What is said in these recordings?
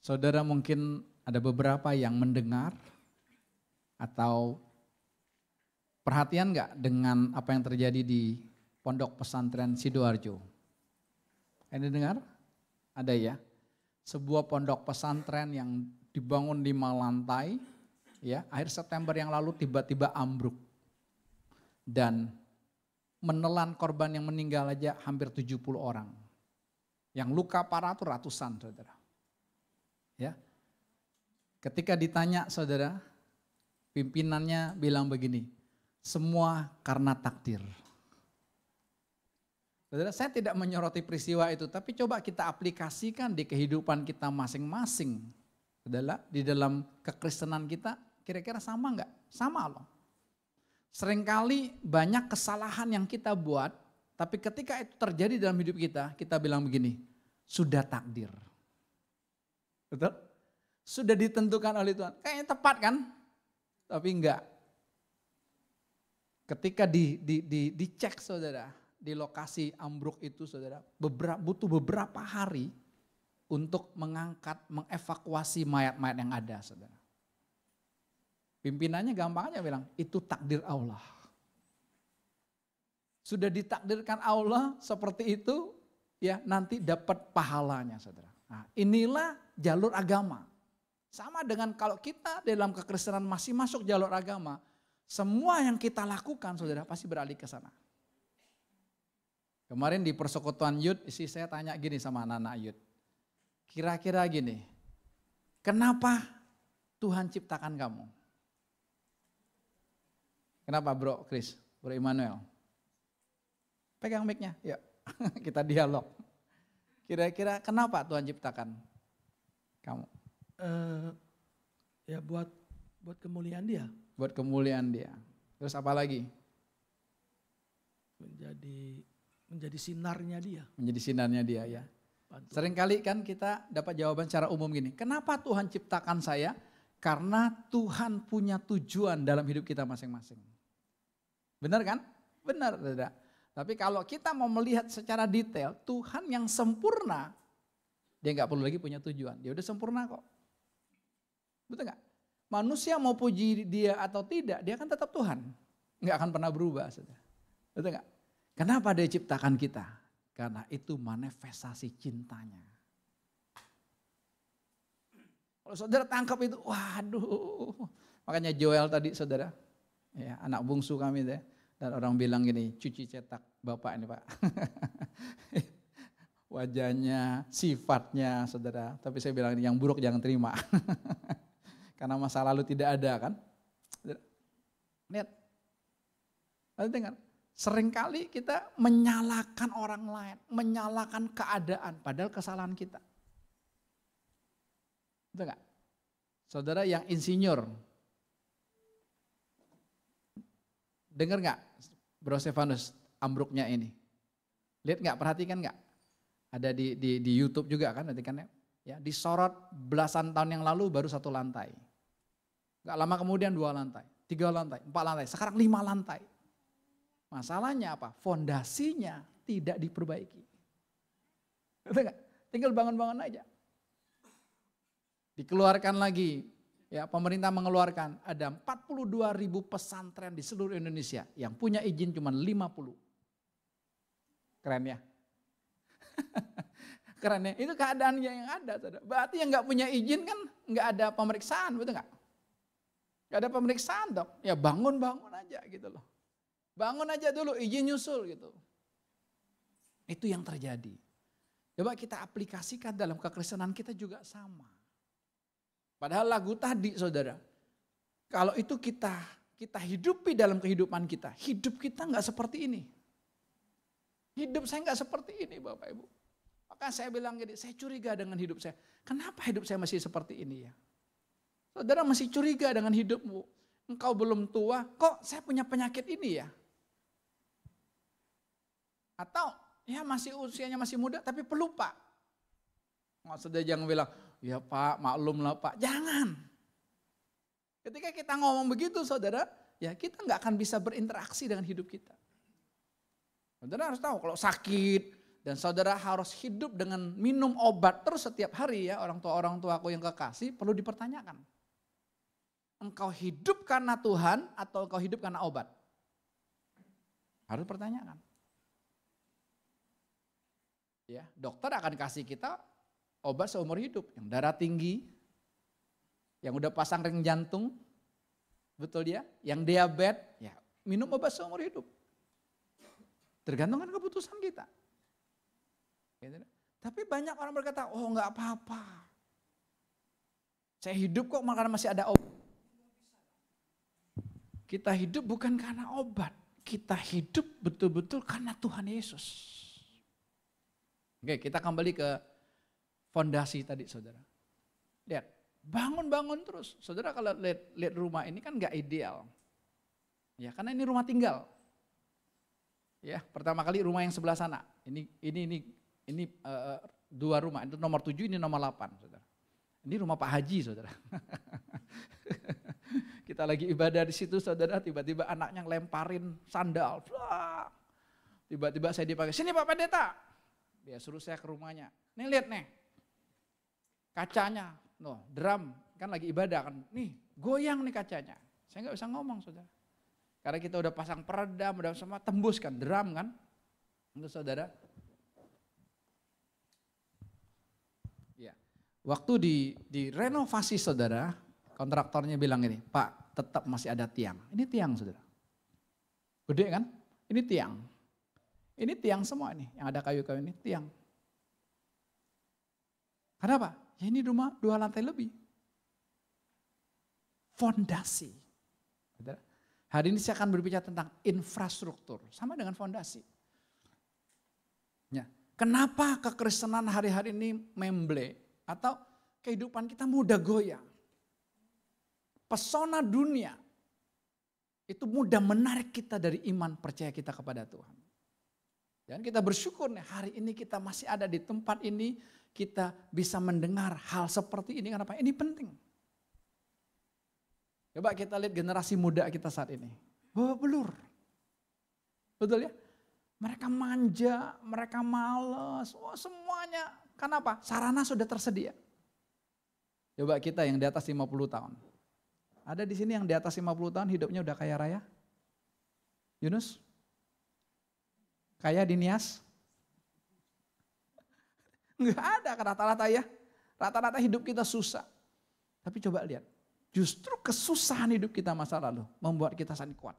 Saudara mungkin ada beberapa yang mendengar atau perhatian nggak dengan apa yang terjadi di Pondok Pesantren Sidoarjo? Ini dengar? Ada ya? Sebuah pondok pesantren yang dibangun 5 lantai, ya, akhir September yang lalu tiba-tiba ambruk. Dan menelan korban yang meninggal aja hampir 70 orang. Yang luka parah itu ratusan, saudara. Ya. Ketika ditanya, saudara, pimpinannya bilang begini, semua karena takdir. Saudara, saya tidak menyoroti peristiwa itu, tapi coba kita aplikasikan di kehidupan kita masing-masing. Saudara, di dalam kekristenan kita, kira-kira sama enggak? Sama loh. Seringkali banyak kesalahan yang kita buat, tapi ketika itu terjadi dalam hidup kita, kita bilang begini, sudah takdir. Betul? Sudah ditentukan oleh Tuhan. Kayaknya tepat kan? Tapi enggak. Ketika dicek saudara, di lokasi ambruk itu saudara, butuh beberapa hari untuk mengangkat, mengevakuasi mayat-mayat yang ada saudara. Pimpinannya gampang aja bilang, itu takdir Allah. Sudah ditakdirkan Allah seperti itu, ya nanti dapat pahalanya saudara. Nah, inilah jalur agama. Sama dengan kalau kita dalam kekristenan masih masuk jalur agama, semua yang kita lakukan saudara pasti beralih ke sana. Kemarin di persekutuan youth, isi saya tanya gini sama anak-anak youth. Kira-kira gini, kenapa Tuhan ciptakan kamu? Kenapa bro Chris, bro Immanuel? Pegang mic-nya, yuk kita dialog. Kira-kira kenapa Tuhan ciptakan kamu? Ya buat kemuliaan Dia. Buat kemuliaan Dia. Terus apa lagi? Menjadi sinarnya Dia. Menjadi sinarnya Dia ya. Seringkali kan kita dapat jawaban secara umum gini. Kenapa Tuhan ciptakan saya? Karena Tuhan punya tujuan dalam hidup kita masing-masing. Benar kan? Benar, tidak. Tapi kalau kita mau melihat secara detail, Tuhan yang sempurna, dia nggak perlu lagi punya tujuan. Dia udah sempurna kok. Betul nggak? Manusia mau puji dia atau tidak, dia kan tetap Tuhan. Nggak akan pernah berubah. Saudara. Betul nggak? Kenapa dia ciptakan kita? Karena itu manifestasi cintanya. Kalau saudara tangkap itu, waduh. Makanya Joel tadi saudara, ya, anak bungsu kami deh. Dan orang bilang gini, cuci cetak bapak ini pak. Wajahnya, sifatnya saudara. Tapi saya bilang yang buruk jangan terima. Karena masa lalu tidak ada kan. Lihat. Lalu dengar. Seringkali kita menyalahkan orang lain. Menyalahkan keadaan. Padahal kesalahan kita. Betul gak? Saudara yang insinyur. Dengar gak Bro Stefanus ambruknya ini? Lihat gak? Perhatikan gak? Ada di YouTube juga kan? Ya, disorot belasan tahun yang lalu baru 1 lantai. Gak lama kemudian 2 lantai, 3 lantai, 4 lantai, sekarang 5 lantai. Masalahnya apa? Fondasinya tidak diperbaiki. Betul gak? Tinggal bangun-bangun aja. Dikeluarkan lagi, ya pemerintah mengeluarkan ada 42.000 pesantren di seluruh Indonesia yang punya izin cuma 50. Keren ya? Keren ya? Itu keadaannya yang ada. Berarti yang gak punya izin kan gak ada pemeriksaan, betul gak? Gak ada pemeriksaan dong, ya bangun-bangun aja gitu loh. Bangun aja dulu, izin nyusul gitu. Itu yang terjadi. Coba kita aplikasikan dalam kekristenan kita juga sama. Padahal lagu tadi saudara, kalau itu kita hidupi dalam kehidupan kita, hidup kita nggak seperti ini. Hidup saya nggak seperti ini Bapak Ibu. Maka saya bilang gini, saya curiga dengan hidup saya. Kenapa hidup saya masih seperti ini ya? Saudara masih curiga dengan hidupmu. Engkau belum tua, kok saya punya penyakit ini ya? Atau ya masih usianya masih muda tapi pelupa. Maksudnya jangan bilang, ya Pak maklum lah Pak. Jangan. Ketika kita ngomong begitu saudara, ya kita nggak akan bisa berinteraksi dengan hidup kita. Saudara harus tahu kalau sakit, Dan saudara harus hidup dengan minum obat terus setiap hari ya. Orang tua aku yang kekasih perlu dipertanyakan. Engkau hidup karena Tuhan atau engkau hidup karena obat? Harus pertanyakan. Ya, dokter akan kasih kita obat seumur hidup. Yang darah tinggi, yang udah pasang ring jantung, betul dia? Yang diabetes, ya minum obat seumur hidup. Tergantung kan keputusan kita. Tapi banyak orang berkata, oh enggak apa-apa. Saya hidup kok karena masih ada obat. Kita hidup bukan karena obat. Kita hidup betul-betul karena Tuhan Yesus. Oke, kita kembali ke fondasi tadi saudara. Lihat, bangun-bangun terus. Saudara kalau lihat rumah ini kan enggak ideal. Ya, karena ini rumah tinggal. Ya, pertama kali rumah yang sebelah sana. Ini 2 rumah, itu nomor 7, ini nomor 8, saudara. Ini rumah Pak Haji, saudara. Kita lagi ibadah di situ, saudara, tiba-tiba anaknya ngelemparin sandal. Tiba-tiba saya dipakai, sini Pak Pendeta. Dia suruh saya ke rumahnya. Nih lihat nih, kacanya, drum, kan lagi ibadah kan. Nih, goyang nih kacanya. Saya nggak bisa ngomong, saudara. Karena kita udah pasang peredam, udah semua tembus kan, drum kan. Untuk saudara. Waktu di renovasi saudara, kontraktornya bilang ini, Pak tetap masih ada tiang. Ini tiang saudara. Gede kan? Ini tiang. Ini tiang semua ini, yang ada kayu-kayu ini tiang. Kenapa? Ya ini rumah 2 lantai lebih. Fondasi. Saudara. Hari ini saya akan berbicara tentang infrastruktur, sama dengan fondasi. Ya. Kenapa kekristenan hari-hari ini memble? Atau kehidupan kita mudah goyang. Pesona dunia itu mudah menarik kita dari iman percaya kita kepada Tuhan. Dan kita bersyukur nih hari ini kita masih ada di tempat ini, kita bisa mendengar hal seperti ini. Kenapa? Ini penting. Coba kita lihat generasi muda kita saat ini. Bawa belur. Betul ya? Mereka manja, mereka malas, semuanya. Kenapa? Sarana sudah tersedia. Coba kita yang di atas 50 tahun. Ada di sini yang di atas 50 tahun hidupnya udah kaya raya? Yunus? Kaya di Nias? Enggak ada rata-rata ya. Rata-rata hidup kita susah. Tapi coba lihat. Justru kesusahan hidup kita masa lalu membuat kita sangat kuat.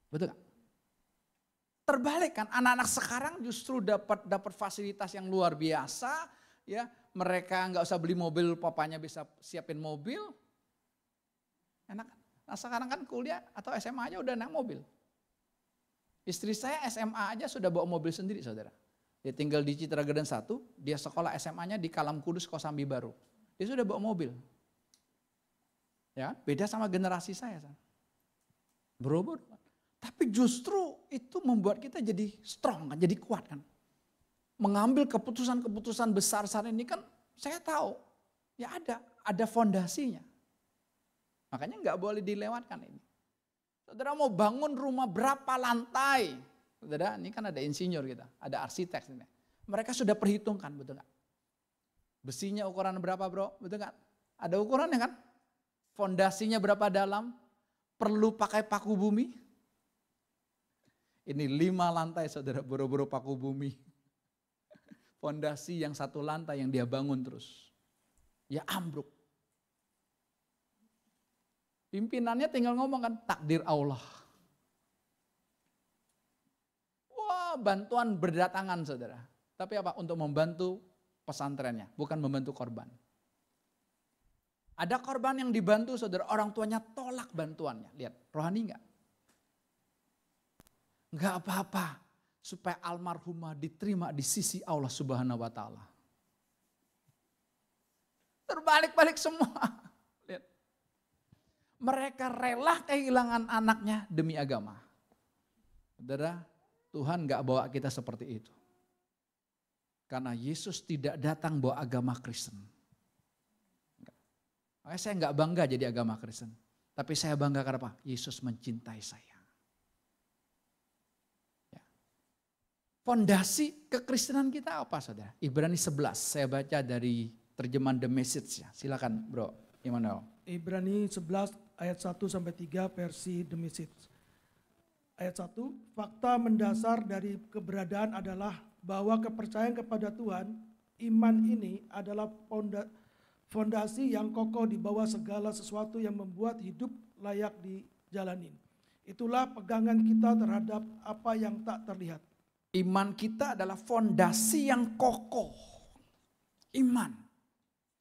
Betul gak? Terbalik kan, anak-anak sekarang justru dapat fasilitas yang luar biasa, ya. Mereka nggak usah beli mobil, papanya bisa siapin mobil. Enak kan? Nah sekarang kan kuliah atau SMA aja udah naik mobil. Istri saya SMA aja sudah bawa mobil sendiri, saudara. Dia tinggal di Citra Garden 1, dia sekolah SMA-nya di Kalam Kudus, Kosambi Baru. Dia sudah bawa mobil. Ya, beda sama generasi saya. Bro. Tapi justru itu membuat kita jadi strong kan, jadi kuat kan. Mengambil keputusan-keputusan besar saat ini kan saya tahu ya ada fondasinya. Makanya nggak boleh dilewatkan ini. Saudara mau bangun rumah berapa lantai? Saudara, ini kan ada insinyur kita, ada arsitek ini. Mereka sudah perhitungkan, betul nggak? Besinya ukuran berapa bro, betul nggak? Ada ukurannya kan? Fondasinya berapa dalam? Perlu pakai paku bumi? Ini 5 lantai saudara, boro-boro paku bumi. Fondasi yang 1 lantai yang dia bangun terus. Ya ambruk. Pimpinannya tinggal ngomong kan, takdir Allah. Wah bantuan berdatangan saudara. Tapi apa? Untuk membantu pesantrennya, bukan membantu korban. Ada korban yang dibantu saudara, orang tuanya tolak bantuannya. Lihat, rohani enggak? Enggak apa-apa, supaya almarhumah diterima di sisi Allah Subhanahu wa Ta'ala. Terbalik-balik semua. Lihat. Mereka rela kehilangan anaknya demi agama. Saudara, Tuhan enggak bawa kita seperti itu. Karena Yesus tidak datang bawa agama Kristen. Makanya saya enggak bangga jadi agama Kristen. Tapi saya bangga karena apa? Yesus mencintai saya. Fondasi kekristenan kita apa saudara? Ibrani 11, saya baca dari terjemahan The Message ya. Silakan bro, Immanuel. Ibrani 11 ayat 1 sampai 3 versi The Message. Ayat 1, fakta mendasar dari keberadaan adalah bahwa kepercayaan kepada Tuhan, iman ini adalah fondasi yang kokoh di bawah segala sesuatu yang membuat hidup layak dijalanin. Itulah pegangan kita terhadap apa yang tak terlihat. Iman kita adalah fondasi yang kokoh. Iman.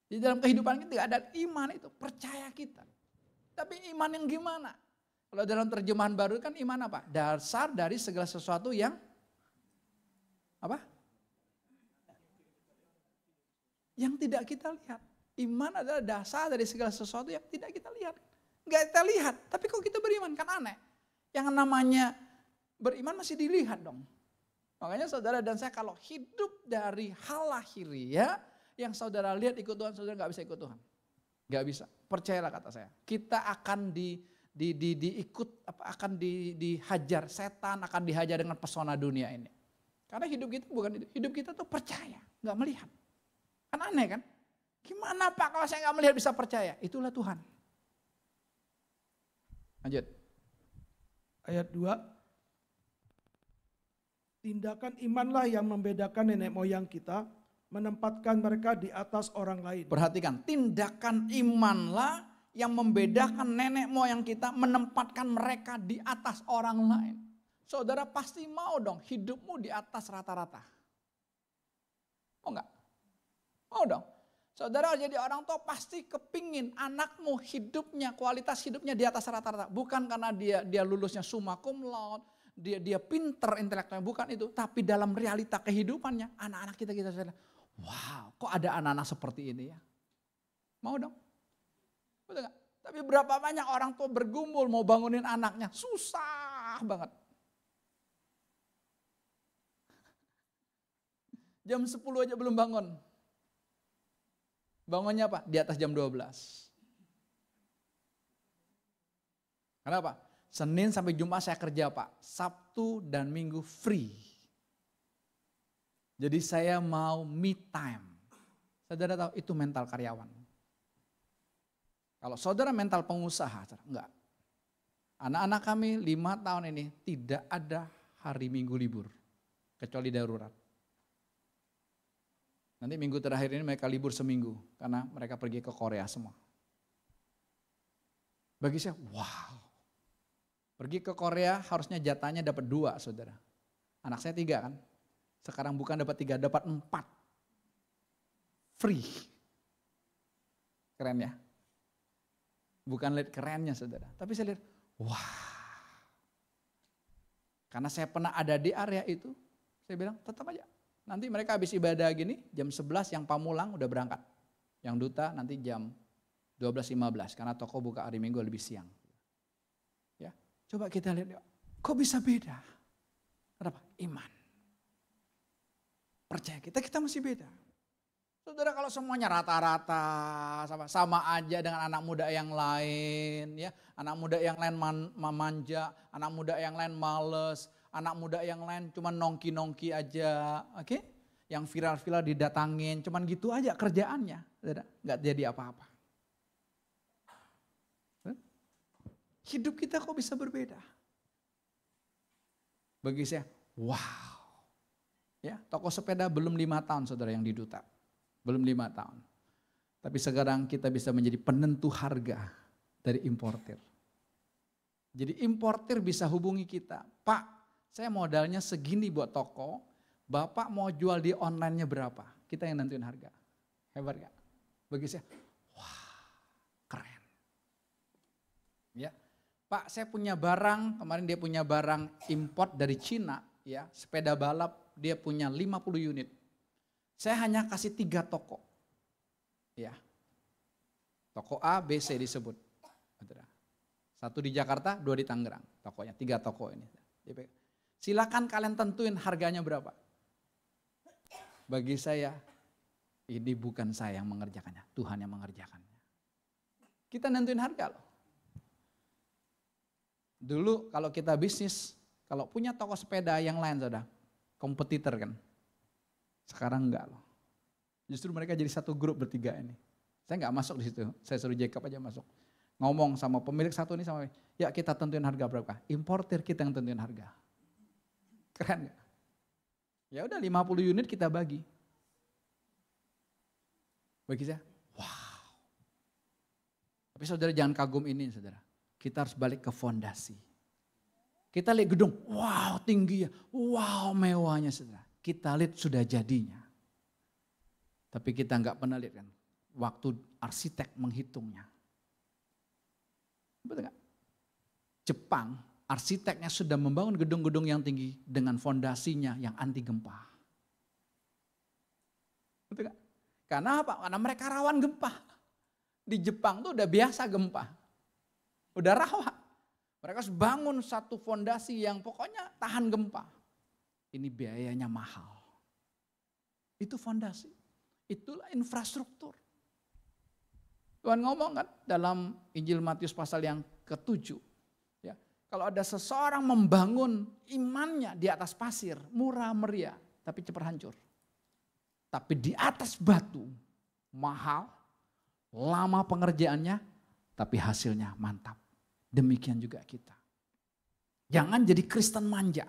Di dalam kehidupan kita ada iman itu, percaya kita. Tapi iman yang gimana? Kalau dalam terjemahan baru kan iman apa? Dasar dari segala sesuatu yang apa? Yang tidak kita lihat. Iman adalah dasar dari segala sesuatu yang tidak kita lihat. Enggak kita lihat, tapi kok kita beriman? Kan aneh. Yang namanya beriman masih dilihat dong. Makanya saudara dan saya kalau hidup dari hal lahiriah, yang saudara lihat ikut Tuhan, saudara gak bisa ikut Tuhan. Gak bisa, percayalah kata saya. Kita akan dihajar, setan akan dihajar dengan pesona dunia ini. Karena hidup kita bukan itu, hidup kita tuh percaya, gak melihat. Kan aneh kan? Gimana Pak kalau saya gak melihat bisa percaya? Itulah Tuhan. Lanjut. Ayat 2. Tindakan imanlah yang membedakan nenek moyang kita, menempatkan mereka di atas orang lain. Perhatikan, tindakan imanlah yang membedakan nenek moyang kita, menempatkan mereka di atas orang lain. Saudara pasti mau dong hidupmu di atas rata-rata. Mau enggak? Mau dong. Saudara jadi orang tua pasti kepingin anakmu hidupnya, kualitas hidupnya di atas rata-rata. Bukan karena dia lulusnya summa cum laude, dia pinter intelektualnya, bukan itu. Tapi dalam realita kehidupannya, anak-anak kita sadar, wow kok ada anak-anak seperti ini ya. Mau dong? Betul gak? Tapi berapa banyak orang tua bergumul mau bangunin anaknya, susah banget. Jam 10 aja belum bangun. Bangunnya apa? Di atas jam 12. Kenapa? Senin sampai Jumat saya kerja Pak. Sabtu dan Minggu free. Jadi saya mau me time. Saudara tahu itu mental karyawan. Kalau saudara mental pengusaha, enggak. Anak-anak kami 5 tahun ini tidak ada hari Minggu libur. Kecuali darurat. Nanti minggu terakhir ini mereka libur seminggu. Karena mereka pergi ke Korea semua. Bagi saya, wow. Pergi ke Korea harusnya jatahnya dapat 2 saudara. Anak saya 3 kan. Sekarang bukan dapat 3, dapat 4. Free. Keren ya. Bukan lihat kerennya saudara. Tapi saya lihat, wah. Karena saya pernah ada di area itu. Saya bilang tetap aja. Nanti mereka habis ibadah gini, jam 11 yang Pamulang udah berangkat. Yang Duta nanti jam 12.15 karena toko buka hari Minggu lebih siang. Ya, coba kita lihat, kok bisa beda? Kenapa? Iman. Percaya kita masih beda. Saudara kalau semuanya rata-rata sama aja dengan anak muda yang lain, ya, anak muda yang lain manja, anak muda yang lain males. Anak muda yang lain cuma nongki-nongki aja, oke? Yang viral-viral didatangin, cuman gitu aja kerjaannya, nggak jadi apa-apa. Hidup kita kok bisa berbeda? Bagi saya, wow. Ya, toko sepeda belum 5 tahun saudara yang di Duta, belum 5 tahun. Tapi sekarang kita bisa menjadi penentu harga dari importir. Jadi importir bisa hubungi kita, Pak. Saya modalnya segini buat toko, Bapak mau jual di online-nya berapa? Kita yang nentuin harga. Hebat gak? Bagi saya, wah keren. Ya, Pak saya punya barang, kemarin dia punya barang import dari Cina, ya, sepeda balap dia punya 50 unit. Saya hanya kasih 3 toko. Ya. Toko A, B, C disebut. 1 di Jakarta, 2 di Tangerang. Tokonya 3 toko ini. Silakan kalian tentuin harganya berapa. Bagi saya, ini bukan saya yang mengerjakannya, Tuhan yang mengerjakannya. Kita nentuin harga loh. Dulu kalau kita bisnis, kalau punya toko sepeda yang lain saudara, kompetitor kan. Sekarang enggak loh. Justru mereka jadi satu grup bertiga ini. Saya enggak masuk di situ, saya suruh Jacob aja masuk. Ngomong sama pemilik satu ini sama, ya kita tentuin harga berapa? Importer kita yang tentuin harga. Keren enggak? Ya udah 50 unit kita bagi. Bagi saya, wow. Tapi saudara jangan kagum ini saudara. Kita harus balik ke fondasi. Kita lihat gedung, wow tinggi ya, wow mewahnya saudara. Kita lihat sudah jadinya. Tapi kita nggak pernah lihat kan, waktu arsitek menghitungnya. Betul nggak? Jepang, arsiteknya sudah membangun gedung-gedung yang tinggi dengan fondasinya yang anti gempa. Betul nggak? Karena apa? Karena mereka rawan gempa. Di Jepang tuh udah biasa gempa. Udah rawan. Mereka harus bangun satu fondasi yang pokoknya tahan gempa. Ini biayanya mahal. Itu fondasi. Itulah infrastruktur. Tuhan ngomong kan dalam Injil Matius pasal yang ke-7. Ya, kalau ada seseorang membangun imannya di atas pasir, murah meriah, tapi cepat hancur. Tapi di atas batu, mahal, lama pengerjaannya, tapi hasilnya mantap. Demikian juga kita. Jangan jadi Kristen manja.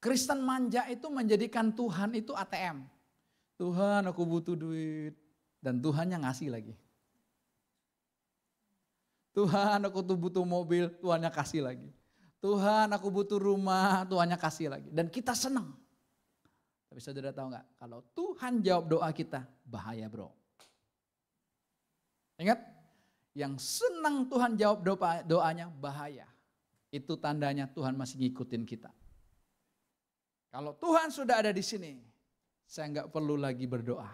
Kristen manja itu menjadikan Tuhan itu ATM. Tuhan aku butuh duit. Dan Tuhannya ngasih lagi. Tuhan aku tuh butuh mobil, Tuhannya kasih lagi. Tuhan aku butuh rumah, Tuhannya kasih lagi. Dan kita senang. Tapi saudara tahu nggak? Kalau Tuhan jawab doa kita, bahaya bro. Ingat, yang senang Tuhan jawab doanya bahaya. Itu tandanya Tuhan masih ngikutin kita. Kalau Tuhan sudah ada di sini, saya nggak perlu lagi berdoa.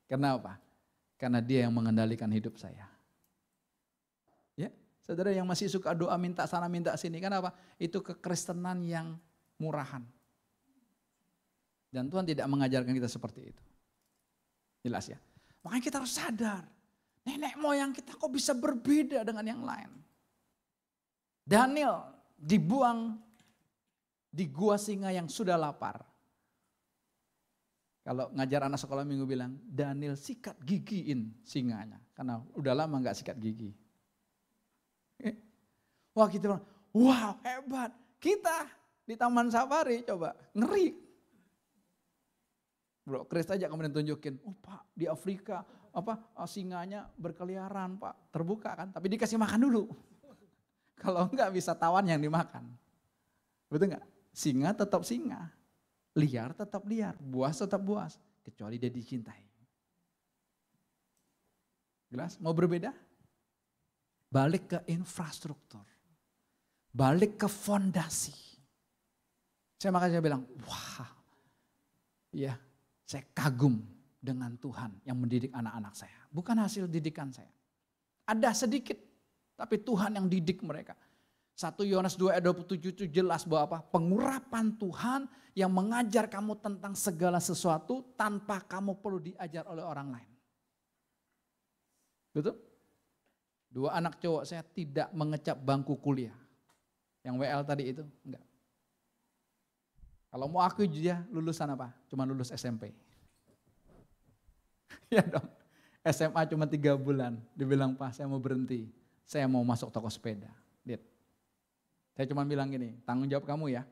Kenapa? Karena Dia yang mengendalikan hidup saya. Ya, saudara yang masih suka doa minta sana minta sini, kenapa? Itu kekristenan yang murahan. Dan Tuhan tidak mengajarkan kita seperti itu. Jelas ya. Makanya kita harus sadar. Nenek moyang kita kok bisa berbeda dengan yang lain. Daniel dibuang di gua singa yang sudah lapar. Kalau ngajar anak sekolah minggu bilang, Daniel sikat gigiin singanya. Karena udah lama gak sikat gigi. Wah kita bilang, wow hebat. Kita di Taman Safari coba, ngeri. Bro, Chris aja kemudian tunjukin, oh Pak di Afrika singanya berkeliaran Pak, terbuka kan, tapi dikasih makan dulu. Kalau enggak bisa tawan yang dimakan. Betul enggak? Singa tetap singa, liar tetap liar, buas tetap buas, kecuali dia dicintai. Jelas? Mau berbeda? Balik ke infrastruktur, balik ke fondasi. Makanya saya bilang, wah, iya. Saya kagum dengan Tuhan yang mendidik anak-anak saya. Bukan hasil didikan saya. Ada sedikit, tapi Tuhan yang didik mereka. 1 Yohanes 2 ayat 27 itu jelas bahwa apa? Pengurapan Tuhan yang mengajar kamu tentang segala sesuatu tanpa kamu perlu diajar oleh orang lain. Betul? 2 anak cowok saya tidak mengecap bangku kuliah. Yang WL tadi itu, enggak. Kalau mau aku dia lulusan apa? Cuma lulus SMP. Ya dong. SMA cuma 3 bulan. Dibilang Pak saya mau berhenti. Saya mau masuk toko sepeda. Lihat. Saya cuma bilang gini, tanggung jawab kamu ya.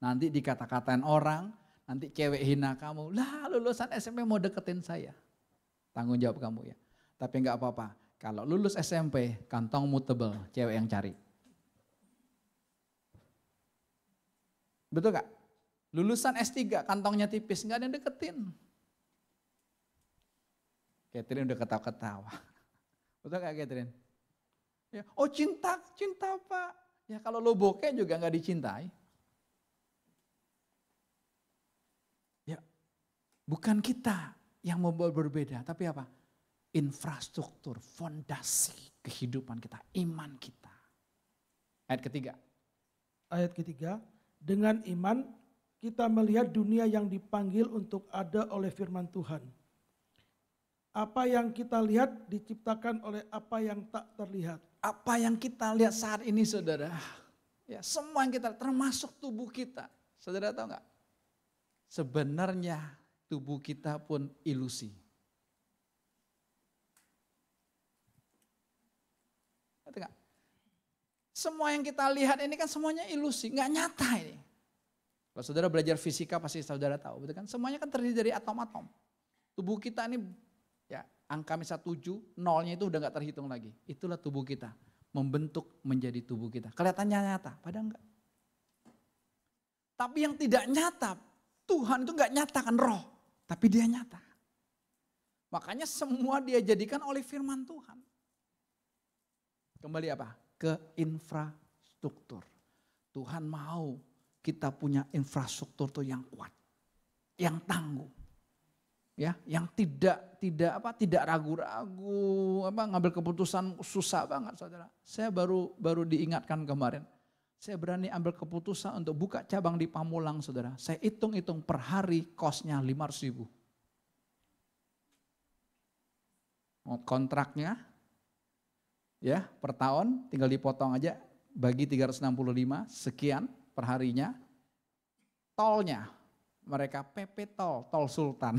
Nanti dikata-katain orang, nanti cewek hina kamu. Lah lulusan SMP mau deketin saya. Tanggung jawab kamu ya. Tapi enggak apa-apa. Kalau lulus SMP, kantongmu tebel, cewek yang cari. Betul gak? Lulusan S3 kantongnya tipis, gak ada yang deketin. Catherine udah ketawa-ketawa. Betul gak Catherine? Ya, oh cinta Pak. Ya kalau lo bokeh juga gak dicintai. Ya, bukan kita yang mau berbeda, tapi apa? Infrastruktur, fondasi kehidupan kita, iman kita. Ayat ketiga. Dengan iman kita melihat dunia yang dipanggil untuk ada oleh firman Tuhan. Apa yang kita lihat diciptakan oleh apa yang tak terlihat. Apa yang kita lihat saat ini saudara, ya semua yang kita termasuk tubuh kita. Saudara tahu nggak? Sebenarnya tubuh kita pun ilusi. Ngerti nggak? Semua yang kita lihat ini kan semuanya ilusi, nggak nyata ini. Kalau saudara belajar fisika pasti saudara tahu, betul kan? Semuanya kan terdiri dari atom-atom. Tubuh kita ini ya angka misal 7, nolnya itu udah nggak terhitung lagi. Itulah tubuh kita, membentuk menjadi tubuh kita. Kelihatannya nyata, padahal enggak. Tapi yang tidak nyata, Tuhan itu nggak nyatakan roh, tapi dia nyata. Makanya semua dia jadikan oleh firman Tuhan. Kembali apa? Ke infrastruktur. Tuhan mau kita punya infrastruktur tuh yang kuat, yang tangguh. Ya, yang tidak ragu-ragu, ngambil keputusan susah banget, Saudara. Saya baru diingatkan kemarin. Saya berani ambil keputusan untuk buka cabang di Pamulang, Saudara. Saya hitung-hitung per hari kosnya 500.000. Kontraknya ya per tahun tinggal dipotong aja bagi 365 sekian per harinya. Tolnya mereka PP tol Sultan.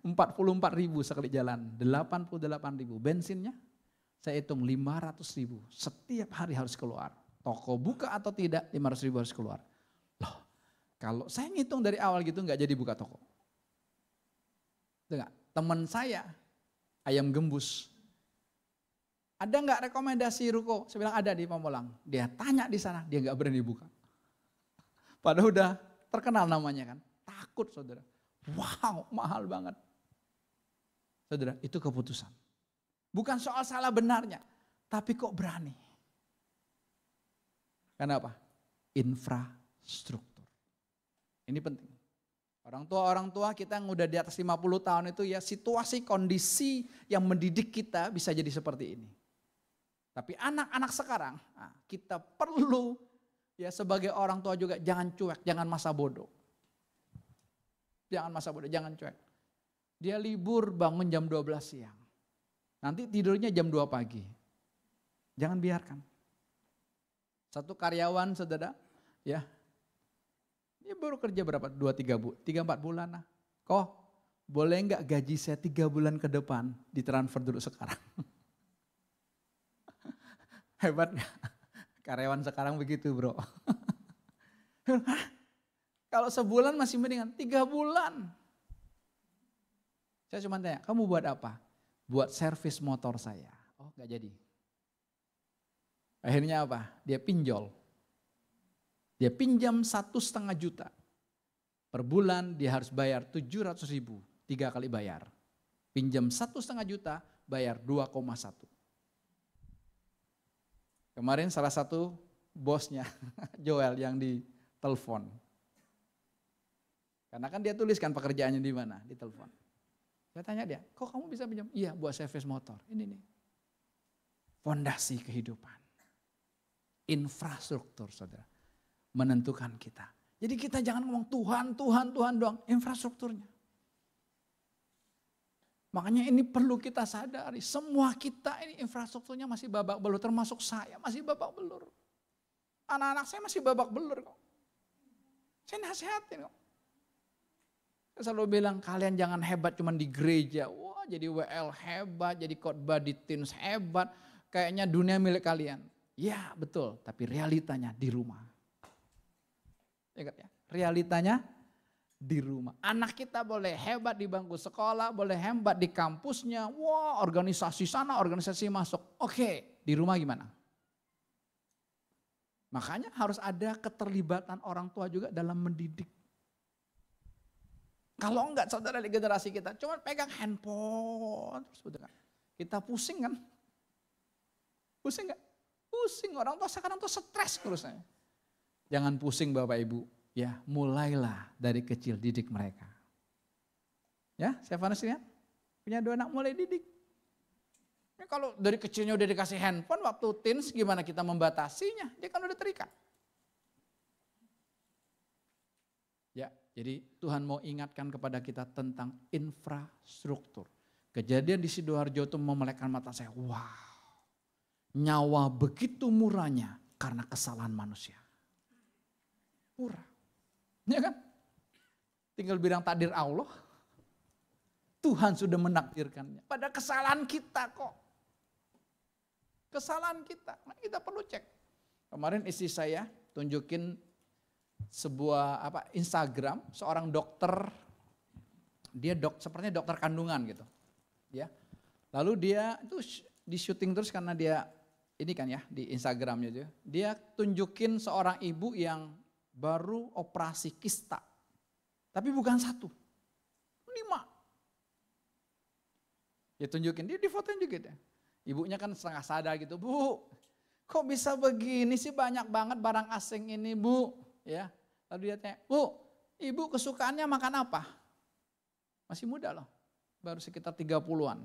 44.000 sekali jalan, 88.000 bensinnya. Saya hitung 500.000 setiap hari harus keluar. Toko buka atau tidak 500.000 harus keluar. Loh, kalau saya ngitung dari awal gitu nggak jadi buka toko. Enggak, teman saya ayam gembus. Ada nggak rekomendasi ruko? Saya bilang ada di Pamulang. Dia tanya di sana, dia nggak berani buka. Padahal udah terkenal namanya kan. Takut saudara. Wow, mahal banget. Saudara, itu keputusan. Bukan soal salah benarnya, tapi kok berani. Kenapa? Infrastruktur. Ini penting. Orang tua kita yang udah di atas 50 tahun itu ya situasi kondisi yang mendidik kita bisa jadi seperti ini. Tapi anak-anak sekarang kita perlu ya sebagai orang tua juga jangan cuek, jangan masa bodoh. Jangan masa bodoh, jangan cuek. Dia libur bangun jam 12 siang. Nanti tidurnya jam 2 pagi. Jangan biarkan. Satu karyawan saudara, ya dia baru kerja berapa? 3-4 bulan lah. Kok boleh nggak gaji saya 3 bulan ke depan ditransfer dulu sekarang? Hebat nggak? Karyawan sekarang begitu bro. Kalau sebulan masih mendingan, 3 bulan. Saya cuma tanya, kamu buat apa? Buat servis motor saya. Oh gak jadi. Akhirnya apa? Dia pinjol. Dia pinjam 1,5 juta. Per bulan dia harus bayar 700.000. 3 kali bayar. Pinjam 1,5 juta, bayar 2,1. Kemarin salah satu bosnya, Joel yang ditelepon. Karena kan dia tuliskan pekerjaannya di mana, di telepon. Saya tanya dia, kok kamu bisa pinjam? Iya, buat servis motor. Ini nih. Fondasi kehidupan. Infrastruktur, saudara. Menentukan kita. Jadi kita jangan ngomong Tuhan doang. Infrastrukturnya. Makanya ini perlu kita sadari. Semua kita ini infrastrukturnya masih babak belur. Termasuk saya masih babak belur. Anak-anak saya masih babak belur kok. Saya nasihatin kok. Saya selalu bilang kalian jangan hebat cuma di gereja. Wah jadi WL hebat, jadi khotbah di teens hebat. Kayaknya dunia milik kalian. Ya betul, tapi realitanya di rumah. Ingat ya, realitanya di rumah. Anak kita boleh hebat di bangku sekolah, boleh hebat di kampusnya. Wah organisasi sana, organisasi masuk. Oke, di rumah gimana? Makanya harus ada keterlibatan orang tua juga dalam mendidik. Kalau enggak saudara di generasi kita cuma pegang handphone. Kita pusing kan? Pusing enggak? Pusing, orang tua sekarang tuh stres urusannya. Jangan pusing Bapak Ibu. Ya mulailah dari kecil didik mereka. Ya Stefanus ya, punya 2 anak mulai didik. Ya, kalau dari kecilnya udah dikasih handphone waktu teens gimana kita membatasinya? Dia kan udah terikat. Ya, jadi Tuhan mau ingatkan kepada kita tentang infrastruktur. Kejadian di Sidoarjo itu memelekkan mata saya. Wow, nyawa begitu murahnya karena kesalahan manusia. Murah. Ya kan? Tinggal bilang takdir Allah. Tuhan sudah menakdirkannya. Pada kesalahan kita kok. Kesalahan kita. Nah, kita perlu cek. Kemarin istri saya tunjukin sebuah Instagram seorang dokter, dia sepertinya dokter kandungan gitu, ya. Lalu dia itu di syuting terus karena dia ini kan ya di Instagramnya dia tunjukin seorang ibu yang baru operasi kista, tapi bukan 1, 5. Dia tunjukin, dia difotoin juga deh. Ibunya kan setengah sadar gitu, Bu, kok bisa begini sih, banyak banget barang asing ini, Bu. Ya, lalu dia tanya, Bu, ibu kesukaannya makan apa? Masih muda loh, baru sekitar 30-an.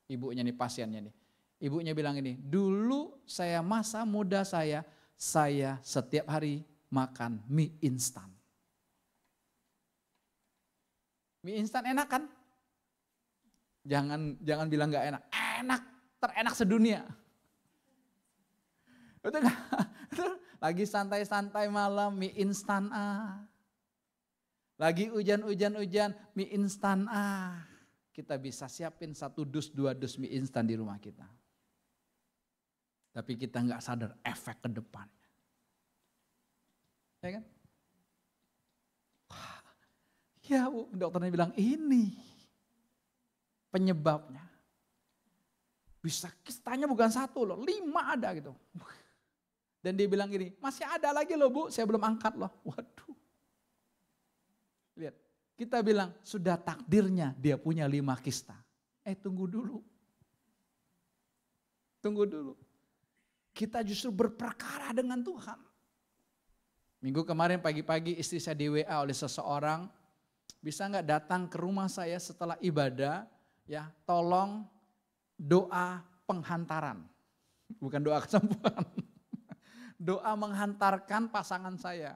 Ibunya nih, pasiennya nih. Ibunya bilang ini, dulu masa muda saya setiap hari makan mie instan. Mie instan enak kan? Jangan bilang gak enak, enak, terenak sedunia. Betul gak? Lagi santai-santai malam, mie instan Lagi hujan-hujan, mie instan Kita bisa siapin 1 dus, 2 dus mie instan di rumah kita. Tapi kita gak sadar efek ke depannya. Ya kan? Wah, ya Bu, dokternya bilang ini penyebabnya. Bisa kistanya bukan 1 loh, 5 ada gitu. Dan dia bilang gini, masih ada lagi loh Bu, saya belum angkat loh. Waduh. Lihat, kita bilang sudah takdirnya dia punya 5 kista. Tunggu dulu. Tunggu dulu. Kita justru berperkara dengan Tuhan. Minggu kemarin pagi-pagi istri saya di WA oleh seseorang, bisa gak datang ke rumah saya setelah ibadah, ya tolong doa penghantaran. Bukan doa kesembuhan. Doa menghantarkan pasangan saya.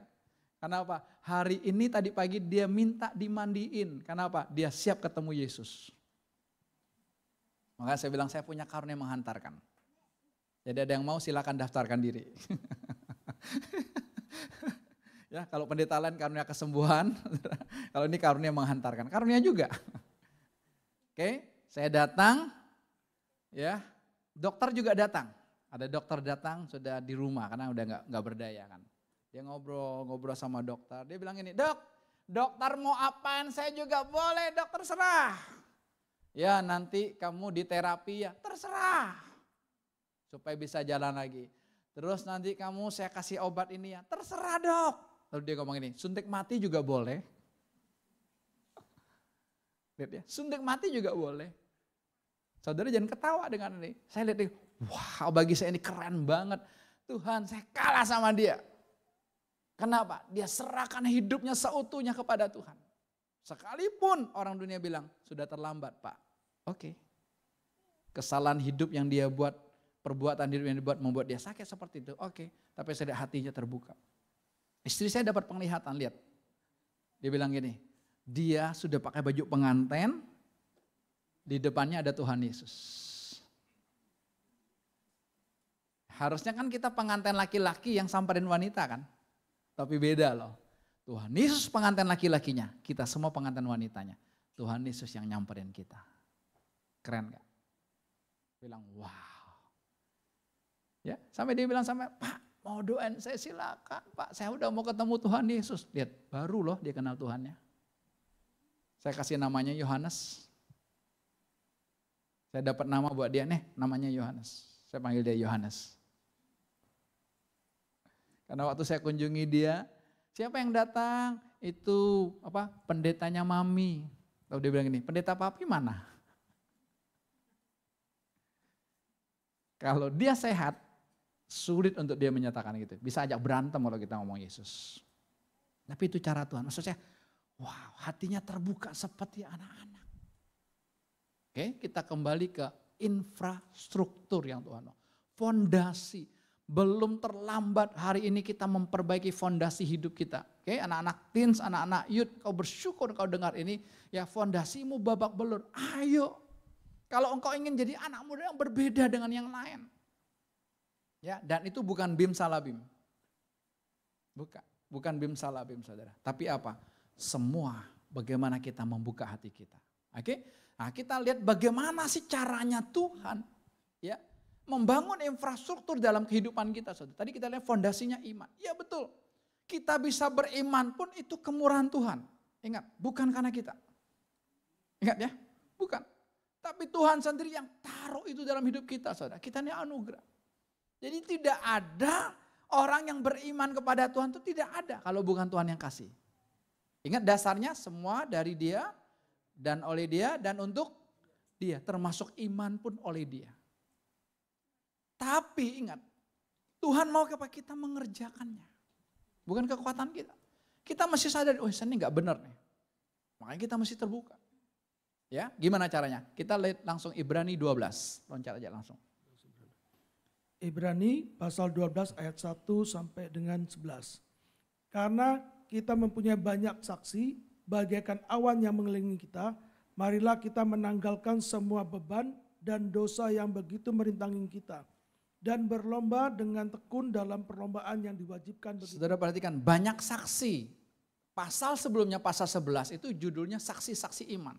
Kenapa? Hari ini tadi pagi dia minta dimandiin. Kenapa? Dia siap ketemu Yesus. Maka saya bilang saya punya karunia menghantarkan. Jadi ada yang mau silakan daftarkan diri. Ya, kalau pendeta lain karunia kesembuhan, kalau ini karunia menghantarkan. Karunia juga. Oke, saya datang, ya, dokter juga datang. Ada dokter datang sudah di rumah karena udah nggak berdaya kan. Dia ngobrol sama dokter. Dia bilang ini, dokter mau apaan saya juga boleh, dok, terserah. Ya nanti kamu di terapi ya terserah. Supaya bisa jalan lagi. Terus nanti saya kasih obat ini ya terserah dok. Lalu dia ngomong ini, suntik mati juga boleh. Lihat ya, suntik mati juga boleh. Saudara jangan ketawa dengan ini. Saya lihat nih, wah bagi saya ini keren banget. Tuhan saya kalah sama dia. Kenapa? Dia serahkan hidupnya seutuhnya kepada Tuhan. Sekalipun orang dunia bilang, sudah terlambat Pak. Oke. Kesalahan hidup yang dia buat, perbuatan hidup yang dibuat membuat dia sakit seperti itu. Oke. Tapi saya lihat hatinya terbuka. Istri saya dapat penglihatan, lihat. Dia bilang gini, dia sudah pakai baju pengantin, di depannya ada Tuhan Yesus. Harusnya kan kita pengantin laki-laki yang samperin wanita kan. Tapi beda loh. Tuhan Yesus pengantin laki-lakinya, kita semua pengantin wanitanya. Tuhan Yesus yang nyamperin kita. Keren gak? Bilang wow. Ya, sampai dia bilang Pak mau doain saya silakan Pak. Saya udah mau ketemu Tuhan Yesus. Lihat, baru loh dia kenal Tuhannya. Saya kasih namanya Yohanes. Saya dapat nama buat dia, namanya Yohanes. Saya panggil dia Yohanes. Karena waktu saya kunjungi dia, siapa yang datang? Itu pendetanya Mami. Lalu dia bilang gini, pendeta Papi mana? Kalau dia sehat, sulit untuk dia menyatakan gitu. Bisa ajak berantem kalau kita ngomong Yesus. Tapi itu cara Tuhan. Maksud saya, wow, hatinya terbuka seperti anak-anak. Oke, kita kembali ke infrastruktur yang Tuhan mau. Fondasi. Belum terlambat hari ini kita memperbaiki fondasi hidup kita. Oke, anak-anak teens, anak-anak youth, kau bersyukur kau dengar ini. Ya fondasimu babak belur. Ayo, kalau engkau ingin jadi anak muda yang berbeda dengan yang lain. Ya, dan itu bukan bim salah bim. Bukan. Bukan bim salabim saudara. Tapi apa? Semua bagaimana kita membuka hati kita. Oke? Nah kita lihat bagaimana sih caranya Tuhan ya membangun infrastruktur dalam kehidupan kita. Saudara. Tadi kita lihat fondasinya iman. Ya betul. Kita bisa beriman pun itu kemurahan Tuhan. Ingat, bukan karena kita. Ingat ya, bukan. Tapi Tuhan sendiri yang taruh itu dalam hidup kita, saudara. Kita ini anugerah. Jadi tidak ada orang yang beriman kepada Tuhan itu tidak ada kalau bukan Tuhan yang kasih. Ingat dasarnya semua dari Dia dan oleh Dia dan untuk Dia. Termasuk iman pun oleh Dia. Tapi ingat, Tuhan mau kepada kita mengerjakannya. Bukan kekuatan kita. Kita mesti sadar, oh ini gak benar nih. Makanya kita mesti terbuka. Ya, gimana caranya? Kita lihat langsung Ibrani 12. Loncat aja langsung. Ibrani pasal 12 ayat 1 sampai dengan 11. Karena kita mempunyai banyak saksi, bagaikan awan yang mengelilingi kita, marilah kita menanggalkan semua beban dan dosa yang begitu merintangi kita. Dan berlomba dengan tekun dalam perlombaan yang diwajibkan bagi. Saudara perhatikan, banyak saksi. Pasal sebelumnya, pasal 11 itu judulnya saksi-saksi iman.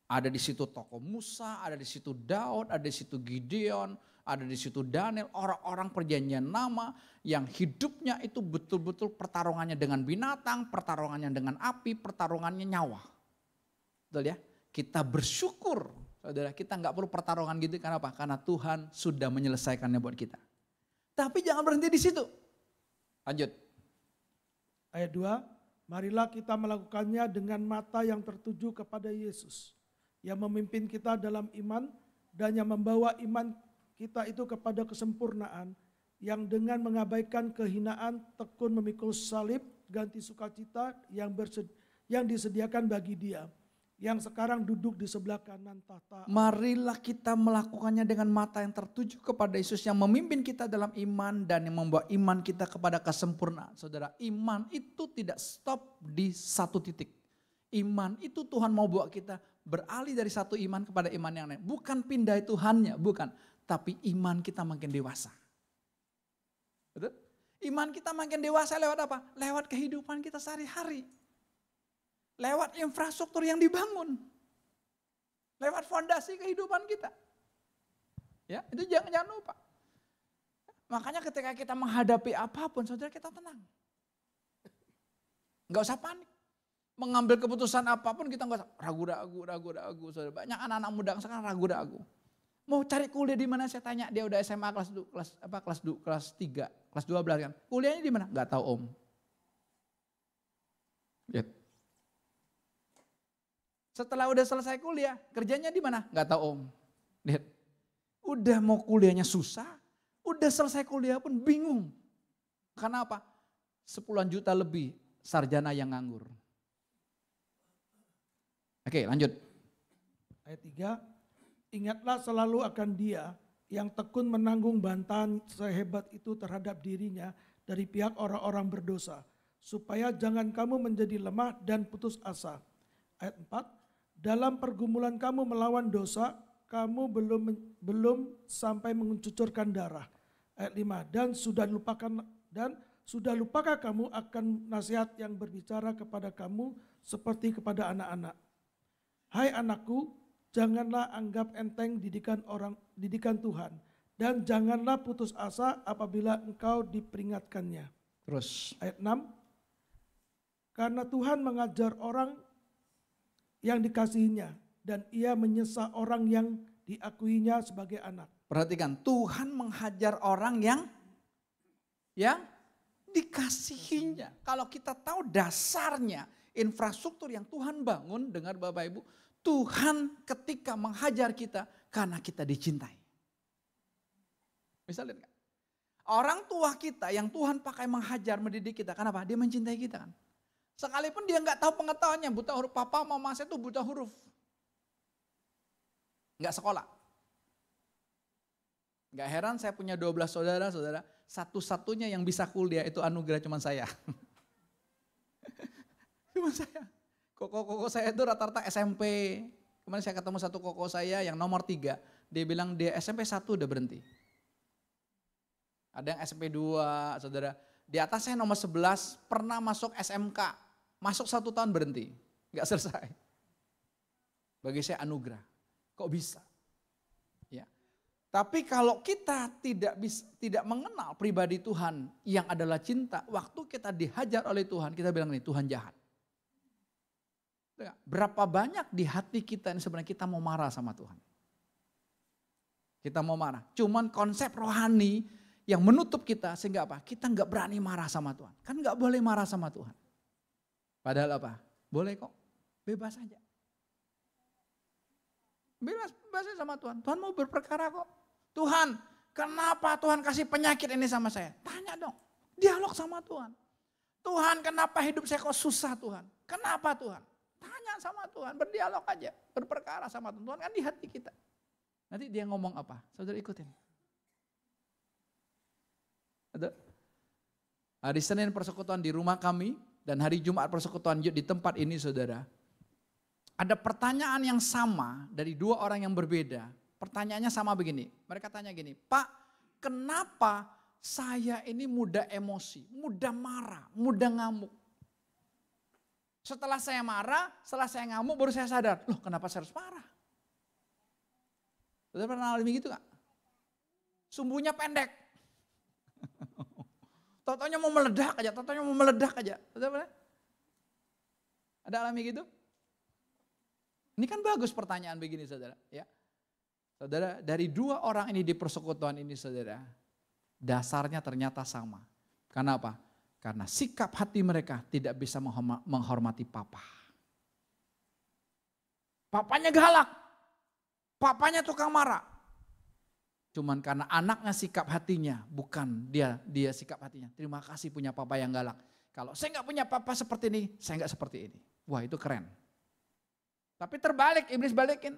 Ada di situ tokoh Musa, ada di situ Daud, ada di situ Gideon, ada di situ Daniel, orang-orang perjanjian lama yang hidupnya itu betul-betul pertarungannya dengan binatang, pertarungannya dengan api, pertarungannya nyawa. Betul ya? Kita bersyukur, saudara, kita nggak perlu pertarungan gitu, karena apa? Karena Tuhan sudah menyelesaikannya buat kita. Tapi jangan berhenti di situ. Lanjut. Ayat 2, marilah kita melakukannya dengan mata yang tertuju kepada Yesus, yang memimpin kita dalam iman dan yang membawa iman kita itu kepada kesempurnaan, yang dengan mengabaikan kehinaan tekun memikul salib, ganti sukacita yang disediakan bagi Dia, yang sekarang duduk di sebelah kanan tahta. Marilah kita melakukannya dengan mata yang tertuju kepada Yesus yang memimpin kita dalam iman dan yang membawa iman kita kepada kesempurnaan. Saudara, iman itu tidak stop di satu titik. Iman itu Tuhan mau bawa kita beralih dari satu iman kepada iman yang lain. Bukan pindah Tuhannya, bukan. Tapi iman kita makin dewasa. Betul? Iman kita makin dewasa lewat apa? Lewat kehidupan kita sehari-hari. Lewat infrastruktur yang dibangun. Lewat fondasi kehidupan kita. Ya, itu jangan lupa. Makanya ketika kita menghadapi apapun, saudara, kita tenang. Enggak usah panik. Mengambil keputusan apapun kita enggak usah ragu-ragu. Saudara, banyak anak-anak muda sekarang ragu-ragu. Mau cari kuliah di mana, saya tanya, dia udah SMA kelas 3, kelas 12 kan. Kuliahnya di mana? Enggak tahu, Om. Lihat. Setelah udah selesai kuliah, kerjanya di mana? Enggak tahu, Om. Lihat. Udah mau kuliahnya susah, udah selesai kuliah pun bingung. Karena apa? 10 juta lebih sarjana yang nganggur. Oke, lanjut. Ayat 3, ingatlah selalu akan Dia yang tekun menanggung bantahan sehebat itu terhadap dirinya dari pihak orang-orang berdosa, supaya jangan kamu menjadi lemah dan putus asa. Ayat 4, dalam pergumulan kamu melawan dosa, kamu belum sampai mencucurkan darah. Ayat 5, dan sudah lupakah kamu akan nasihat yang berbicara kepada kamu seperti kepada anak-anak. Hai anakku, janganlah anggap enteng didikan Tuhan, dan janganlah putus asa apabila engkau diperingatkannya. Terus. Ayat 6, karena Tuhan mengajar orang yang dikasihinya, dan Ia menyesa orang yang diakuinya sebagai anak. Perhatikan, Tuhan menghajar orang yang dikasihinya. Kalau kita tahu dasarnya, infrastruktur yang Tuhan bangun, dengar Bapak Ibu, Tuhan ketika menghajar kita karena kita dicintai. Bisa lihat kan? Orang tua kita yang Tuhan pakai menghajar, mendidik kita, kenapa? Dia mencintai kita kan. Sekalipun dia nggak tahu pengetahuannya, buta huruf, papa mama saya tuh buta huruf. Nggak sekolah. Nggak heran saya punya 12 saudara, satu-satunya yang bisa kuliah itu anugerah cuma saya. Cuma saya. Koko saya itu rata-rata SMP. Kemarin saya ketemu satu koko saya yang nomor 3. Dia bilang dia SMP 1 udah berhenti. Ada yang SMP 2, saudara. Di atas saya nomor 11, pernah masuk SMK. Masuk 1 tahun berhenti, nggak selesai. Bagi saya anugerah. Kok bisa? Ya. Tapi kalau kita tidak mengenal pribadi Tuhan yang adalah cinta, waktu kita dihajar oleh Tuhan, kita bilang nih, Tuhan jahat. Berapa banyak di hati kita ini sebenarnya kita mau marah sama Tuhan. Kita mau marah. Cuman konsep rohani yang menutup kita sehingga apa? Kita nggak berani marah sama Tuhan. Kan nggak boleh marah sama Tuhan. Padahal apa? Boleh kok. Bebas aja. Bebas aja sama Tuhan. Tuhan mau berperkara kok. Tuhan, kenapa Tuhan kasih penyakit ini sama saya? Tanya dong. Dialog sama Tuhan. Tuhan, kenapa hidup saya kok susah Tuhan? Kenapa Tuhan? Tanya sama Tuhan, berdialog aja, berperkara sama Tuhan. Tuhan kan di hati kita. Nanti dia ngomong apa? Saudara ikutin. Ada? Hari Senin persekutuan di rumah kami dan hari Jumat persekutuan di tempat ini saudara. Ada pertanyaan yang sama dari 2 orang yang berbeda. Pertanyaannya sama begini. Mereka tanya gini, Pak, kenapa saya ini mudah emosi, mudah marah, mudah ngamuk? Setelah saya marah, setelah saya ngamuk baru saya sadar, loh kenapa saya harus marah? Saudara pernah alami gitu gak? Sumbunya pendek. Totonya mau meledak aja, Saudara pernah? Ada alami gitu? Ini kan bagus pertanyaan begini saudara. Ya. Saudara, dari 2 orang ini di persekutuan ini saudara, dasarnya ternyata sama. Karena apa? Karena sikap hati mereka tidak bisa menghormati papa. Papanya galak. Papanya tukang marah. Cuman karena anaknya sikap hatinya, bukan dia sikap hatinya. Terima kasih punya papa yang galak. Kalau saya nggak punya papa seperti ini, saya nggak seperti ini. Wah itu keren. Tapi terbalik, iblis balikin.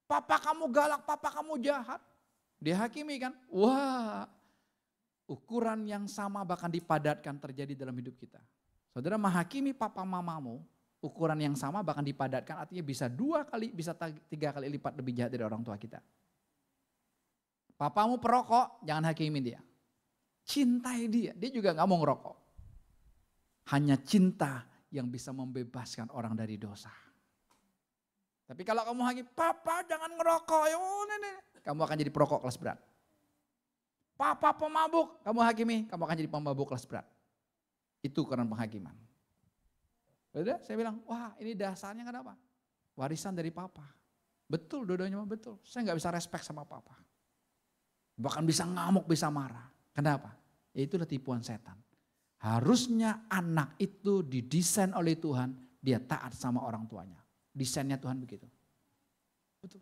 Papa kamu galak, papa kamu jahat. Dia hakimi kan. Wah, ukuran yang sama bahkan dipadatkan terjadi dalam hidup kita. Saudara menghakimi papa mamamu, ukuran yang sama bahkan dipadatkan artinya bisa 2 kali, bisa 3 kali lipat lebih jahat dari orang tua kita. Papamu perokok, jangan hakimi dia. Cintai dia juga gak mau ngerokok. Hanya cinta yang bisa membebaskan orang dari dosa. Tapi kalau kamu hakimi, papa jangan ngerokok, kamu akan jadi perokok kelas berat. Papa pemabuk, kamu hakimi, kamu akan jadi pemabuk kelas berat. Itu ukuran penghakiman. Udah, saya bilang, wah ini dasarnya kenapa? Warisan dari papa. Betul, dua-duanya betul. Saya gak bisa respect sama papa. Bahkan bisa ngamuk, bisa marah. Kenapa? Ya itulah tipuan setan. Harusnya anak itu didesain oleh Tuhan, dia taat sama orang tuanya. Desainnya Tuhan begitu. Betul.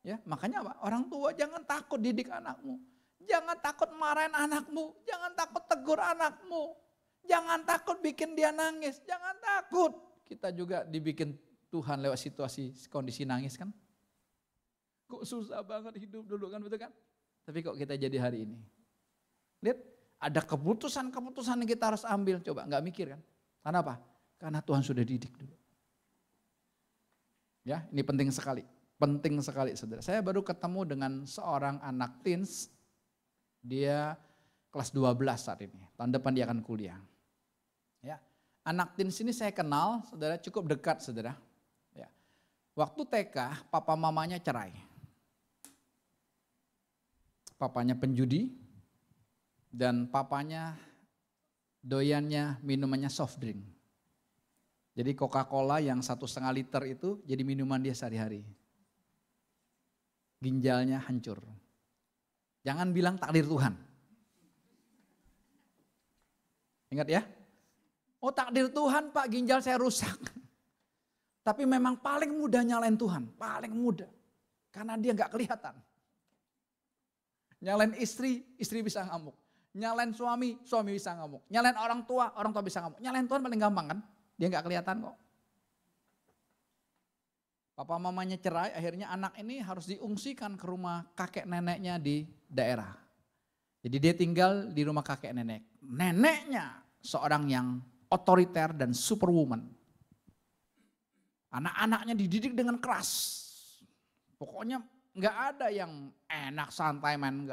Ya, makanya apa? Orang tua jangan takut didik anakmu. Jangan takut marahin anakmu. Jangan takut tegur anakmu. Jangan takut bikin dia nangis. Jangan takut. Kita juga dibikin Tuhan lewat situasi kondisi nangis kan. Kok susah banget hidup dulu kan, betul kan? Tapi kok kita jadi hari ini. Lihat, ada keputusan-keputusan yang kita harus ambil. Coba nggak mikir kan. Karena apa? Karena Tuhan sudah didik dulu. Ya, ini penting sekali. Penting sekali saudara. Saya baru ketemu dengan seorang anak teens. Dia kelas 12 saat ini. Tahun depan dia akan kuliah. Ya, anak teens ini saya kenal, saudara, cukup dekat saudara. Ya. Waktu TK, papa mamanya cerai. Papanya penjudi dan papanya doyannya minumannya soft drink. Jadi Coca-Cola yang 1,5 liter itu jadi minuman dia sehari-hari. Ginjalnya hancur. Jangan bilang takdir Tuhan. Ingat ya. Oh takdir Tuhan Pak, ginjal saya rusak. Tapi memang paling mudah nyalain Tuhan. Paling mudah. Karena dia gak kelihatan. Nyalain istri, istri bisa ngamuk. Nyalain suami, suami bisa ngamuk. Nyalain orang tua bisa ngamuk. Nyalain Tuhan paling gampang kan. Dia gak kelihatan kok. Papa mamanya cerai, akhirnya anak ini harus diungsikan ke rumah kakek neneknya di daerah. Jadi dia tinggal di rumah kakek nenek. Neneknya seorang yang otoriter dan superwoman. Anak-anaknya dididik dengan keras. Pokoknya gak ada yang enak santai main,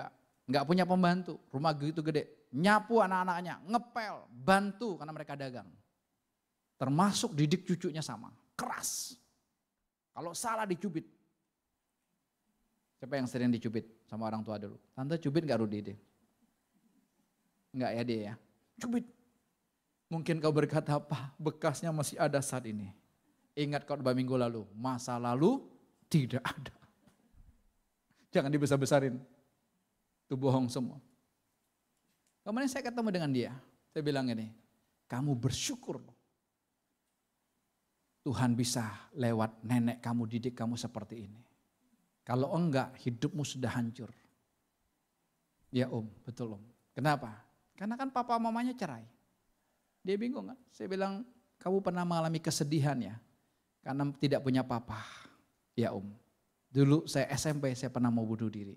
gak punya pembantu. Rumah gitu gede. nyapu anak-anaknya, ngepel, bantu karena mereka dagang. Termasuk didik cucunya sama, keras. Kalau salah dicubit. Siapa yang sering dicubit sama orang tua dulu? Tante cubit gak Rudi deh? Enggak ya dia ya? Cubit. Mungkin kau berkata apa? Bekasnya masih ada saat ini. Ingat khotbah minggu lalu, masa lalu tidak ada. Jangan dibesar-besarin. Itu bohong semua. Kemarin saya ketemu dengan dia. Saya bilang ini, kamu bersyukur. Tuhan bisa lewat nenek kamu didik kamu seperti ini. Kalau enggak, hidupmu sudah hancur. Ya betul om. Kenapa? Karena kan papa mamanya cerai. Dia bingung kan? Saya bilang, kamu pernah mengalami kesedihan ya? Karena tidak punya papa. Ya dulu saya SMP, saya pernah mau bunuh diri.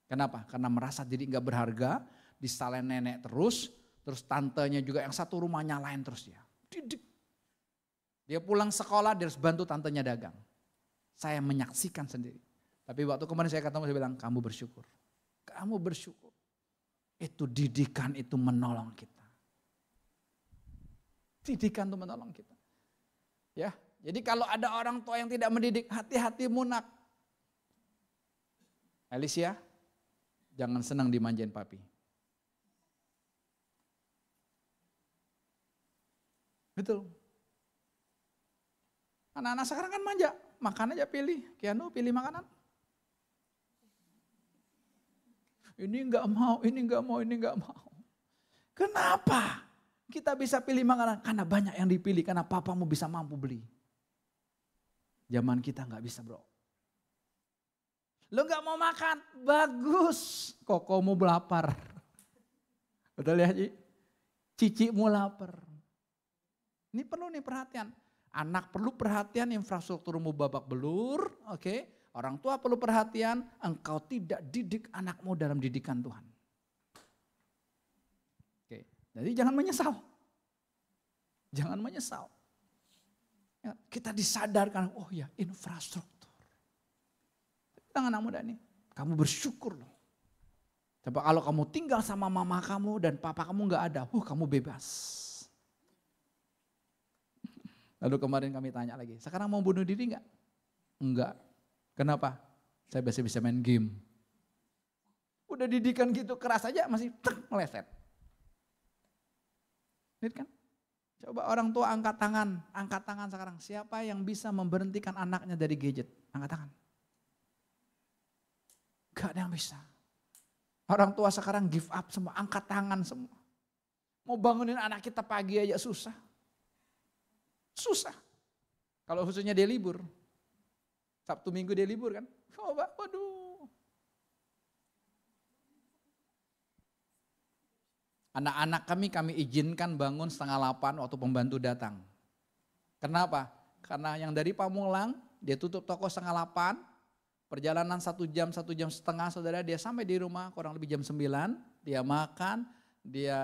Kenapa? Karena merasa diri enggak berharga, disalahin nenek terus tantenya juga yang satu rumah nyalain terus dia. Didik. Dia pulang sekolah, dia harus bantu tantenya dagang. Saya menyaksikan sendiri. Tapi waktu kemarin saya ketemu, saya bilang, kamu bersyukur. Kamu bersyukur. Itu didikan itu menolong kita. Didikan itu menolong kita. Ya, jadi kalau ada orang tua yang tidak mendidik, hati-hatimu nak. Alicia, jangan senang dimanjain papi. Betul. Anak-anak sekarang kan manja, makan aja pilih. Kianu pilih makanan. Ini enggak mau, ini enggak mau, ini enggak mau. Kenapa? Kita bisa pilih makanan karena banyak yang dipilih, karena papamu bisa mampu beli. Zaman kita enggak bisa bro. Lo enggak mau makan, bagus. Kokomu lapar. Betul ya Ci? Cicimu lapar. Ini perlu nih perhatian. Anak perlu perhatian, infrastrukturmu babak belur, oke. Orang tua perlu perhatian, engkau tidak didik anakmu dalam didikan Tuhan. Oke, jadi jangan menyesal. Jangan menyesal. Ya, kita disadarkan, oh ya infrastruktur. Bilang anak muda nih, kamu bersyukur loh. Coba kalau kamu tinggal sama mama kamu dan papa kamu gak ada, kamu bebas. Lalu kemarin kami tanya lagi, sekarang mau bunuh diri gak? Enggak. Kenapa? Saya biasa bisa main game. Udah didikan gitu keras aja masih meleset. Lihat kan? Coba orang tua angkat tangan sekarang. Siapa yang bisa memberhentikan anaknya dari gadget? Angkat tangan. Gak ada yang bisa. Orang tua sekarang give up semua, angkat tangan semua. Mau bangunin anak kita pagi aja susah. Susah. Kalau khususnya dia libur. Sabtu Minggu dia libur kan. Coba, waduh. Anak-anak kami izinkan bangun 7:30 waktu pembantu datang. Kenapa? Karena yang dari Pamulang, dia tutup toko 7:30, perjalanan 1 jam, 1,5 jam, saudara, dia sampai di rumah kurang lebih jam 9, dia makan, dia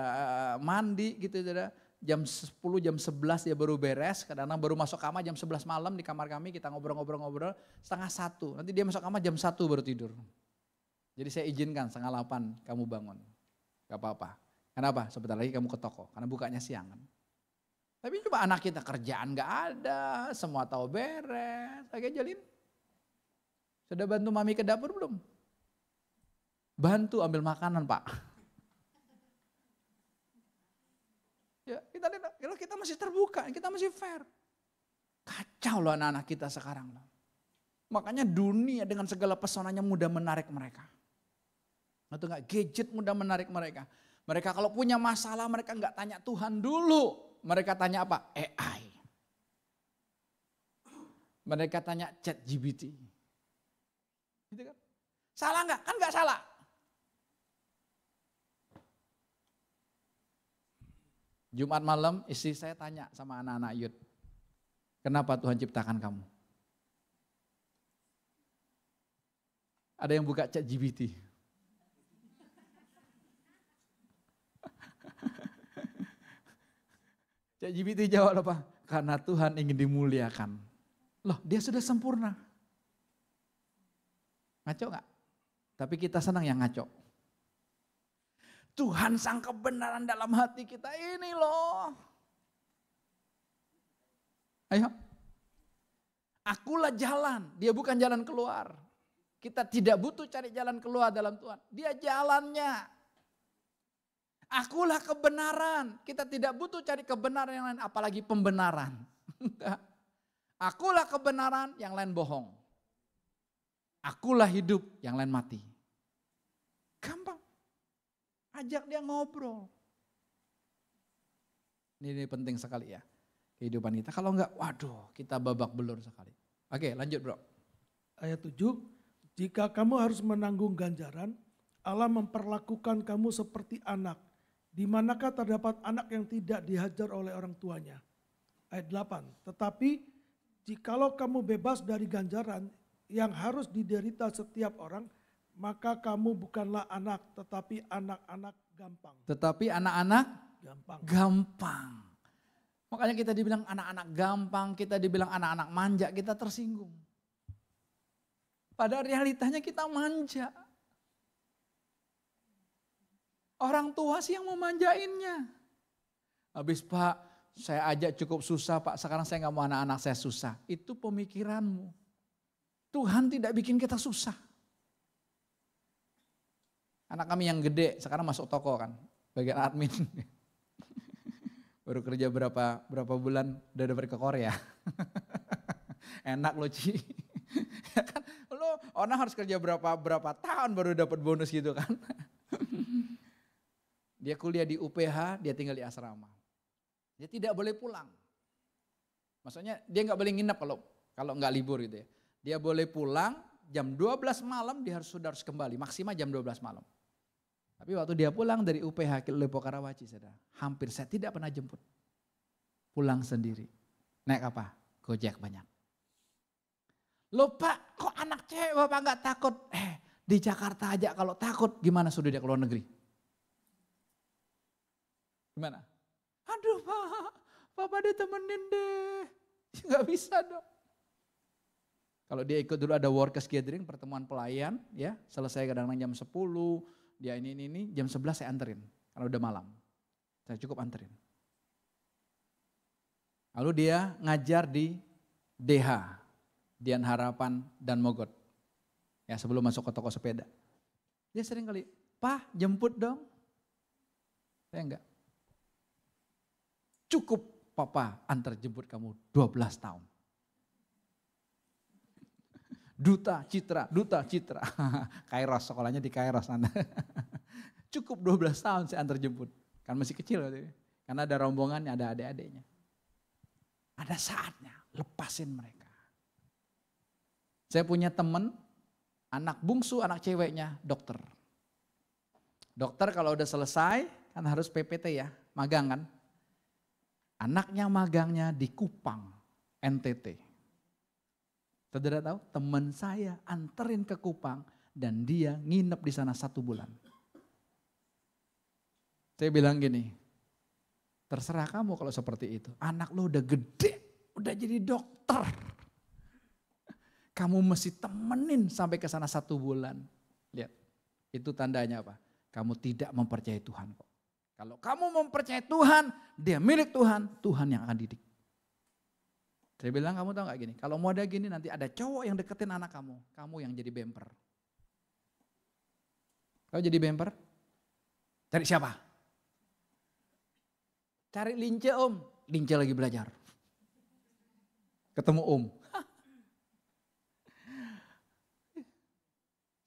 mandi gitu saudara. Jam 10, jam 11 dia baru beres, kadang-kadang baru masuk kamar jam 11 malam di kamar kami, kita ngobrol-ngobrol, 1:30, nanti dia masuk kamar jam 1 baru tidur. Jadi saya izinkan 7:30 kamu bangun, gak apa-apa. Kenapa? Sebentar lagi kamu ke toko, karena bukanya siang kan. Tapi coba anak kita kerjaan gak ada, semua tahu beres, lagi jalin. Sudah bantu mami ke dapur belum? Bantu ambil makanan pak. Ya, kita masih terbuka, kita masih fair. Kacau loh anak-anak kita sekarang loh. Makanya dunia dengan segala pesonanya mudah menarik mereka. Atau enggak, gadget mudah menarik mereka. Mereka kalau punya masalah mereka enggak tanya Tuhan dulu. Mereka tanya apa? AI. Mereka tanya ChatGPT. Gitu kan? Salah enggak? Kan enggak salah. Jumat malam istri saya tanya sama anak-anak youth, kenapa Tuhan ciptakan kamu? Ada yang buka ChatGPT. ChatGPT jawab apa? Karena Tuhan ingin dimuliakan. Loh, dia sudah sempurna. Ngaco gak? Tapi kita senang yang ngaco. Tuhan sang kebenaran dalam hati kita ini loh. Ayo. Akulah jalan, dia bukan jalan keluar. Kita tidak butuh cari jalan keluar dalam Tuhan. Dia jalannya. Akulah kebenaran. Kita tidak butuh cari kebenaran yang lain, apalagi pembenaran. Akulah kebenaran, yang lain bohong. Akulah hidup, yang lain mati. Gampang. Ajak dia ngobrol. Ini penting sekali ya. Kehidupan kita. Kalau enggak, waduh, kita babak belur sekali. Oke, lanjut bro. Ayat 7, jika kamu harus menanggung ganjaran, Allah memperlakukan kamu seperti anak. Di manakah terdapat anak yang tidak dihajar oleh orang tuanya? Ayat 8, tetapi jikalau kamu bebas dari ganjaran yang harus diderita setiap orang, maka kamu bukanlah anak, tetapi anak-anak gampang. Tetapi anak-anak gampang. Makanya kita dibilang anak-anak gampang, kita dibilang anak-anak manja, kita tersinggung. Pada realitanya kita manja. Orang tua sih yang memanjainnya. Habis Pak, saya ajak cukup susah Pak, sekarang saya nggak mau anak-anak saya susah. Itu pemikiranmu. Tuhan tidak bikin kita susah. Anak kami yang gede sekarang masuk toko kan, bagian admin. Baru kerja berapa bulan udah dapat ke Korea. Enak loh Ci. Ya kan, lo orang harus kerja berapa tahun baru dapat bonus gitu kan. Dia kuliah di UPH, dia tinggal di asrama. Dia tidak boleh pulang. Maksudnya dia nggak boleh nginep kalau nggak libur gitu ya. Dia boleh pulang jam 12 malam, dia sudah harus kembali, maksimal jam 12 malam. Tapi waktu dia pulang dari UPH ke Lepo Karawaci, hampir saya tidak pernah jemput. Pulang sendiri. Naik apa? Gojek banyak. Loh Pak, kok anak cewek Bapak nggak takut? Di Jakarta aja kalau takut, gimana sudah dia ke luar negeri? Gimana? Aduh Pak, Bapak ditemenin deh. Nggak bisa dong. Kalau dia ikut dulu ada workers gathering, pertemuan pelayan, ya selesai kadang-kadang jam 10, dia ini, jam 11 saya anterin, karena udah malam. Saya cukup anterin. Lalu dia ngajar di DH, Dian Harapan dan Mogot. Ya sebelum masuk ke toko sepeda. Dia sering kali, Pak jemput dong. Saya enggak. Cukup Papa antar jemput kamu 12 tahun. Duta Citra. Kairos, sekolahnya di Kairos. Cukup 12 tahun saya antar jemput. Kan masih kecil waktu itu. Karena ada rombongannya, ada adik-adiknya. Ada saatnya, lepasin mereka. Saya punya teman, anak bungsu, anak ceweknya dokter. Dokter kalau udah selesai, kan harus PPT ya, magang kan. Anaknya magangnya di Kupang, NTT. Saudara tahu, teman saya anterin ke Kupang dan dia nginep di sana 1 bulan. Saya bilang gini, terserah kamu kalau seperti itu. Anak lo udah gede, udah jadi dokter. Kamu mesti temenin sampai ke sana 1 bulan. Lihat, itu tandanya apa? Kamu tidak mempercayai Tuhan kok. Kalau kamu mempercayai Tuhan, dia milik Tuhan, Tuhan yang akan didik. Saya bilang kamu tahu gak gini, kalau mau ada gini nanti ada cowok yang deketin anak kamu yang jadi bemper. Kau jadi bemper? Cari siapa? Cari Lince om, Lince lagi belajar. Ketemu om.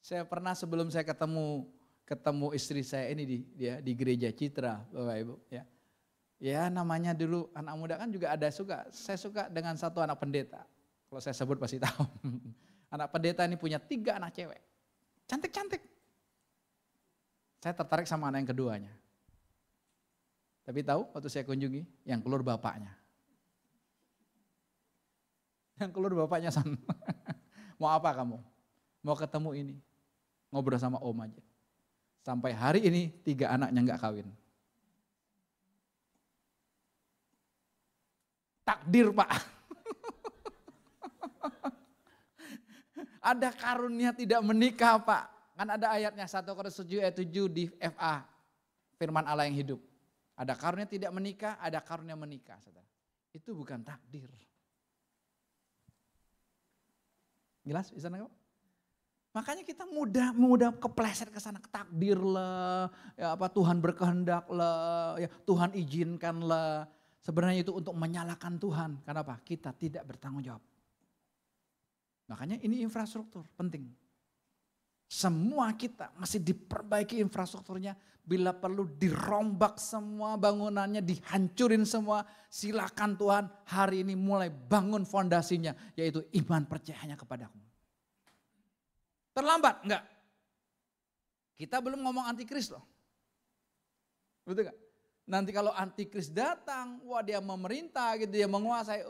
Saya pernah sebelum saya ketemu istri saya ini di gereja Citra, Bapak Ibu ya. Ya namanya dulu anak muda kan juga ada saya suka dengan satu anak pendeta. Kalau saya sebut pasti tahu. Anak pendeta ini punya 3 anak cewek. Cantik-cantik. Saya tertarik sama anak yang keduanya. Tapi tahu waktu saya kunjungi yang keluar bapaknya. Yang keluar bapaknya san. Mau apa kamu? Mau ketemu ini. Ngobrol sama om aja. Sampai hari ini 3 anaknya enggak kawin. Takdir Pak. Ada karunia tidak menikah Pak. Kan ada ayatnya 1 Korintus 7 ayat 7 di FA. firman Allah yang hidup. Ada karunia tidak menikah, ada karunia menikah. Saudara. Itu bukan takdir. Jelas? Bisa nggak? Makanya kita mudah kepleset ke sana, takdir lah, ya apa Tuhan berkehendak lah, ya Tuhan izinkan lah. Sebenarnya itu untuk menyalahkan Tuhan. Kenapa? Kita tidak bertanggung jawab. Makanya ini infrastruktur penting. Semua kita masih diperbaiki infrastrukturnya. Bila perlu dirombak semua bangunannya, dihancurin semua. Silakan Tuhan hari ini mulai bangun fondasinya, yaitu iman percayanya kepadaku. Terlambat? Enggak. Kita belum ngomong antikris loh. Betul gak? Nanti kalau antikris datang, wah dia memerintah gitu, dia menguasai.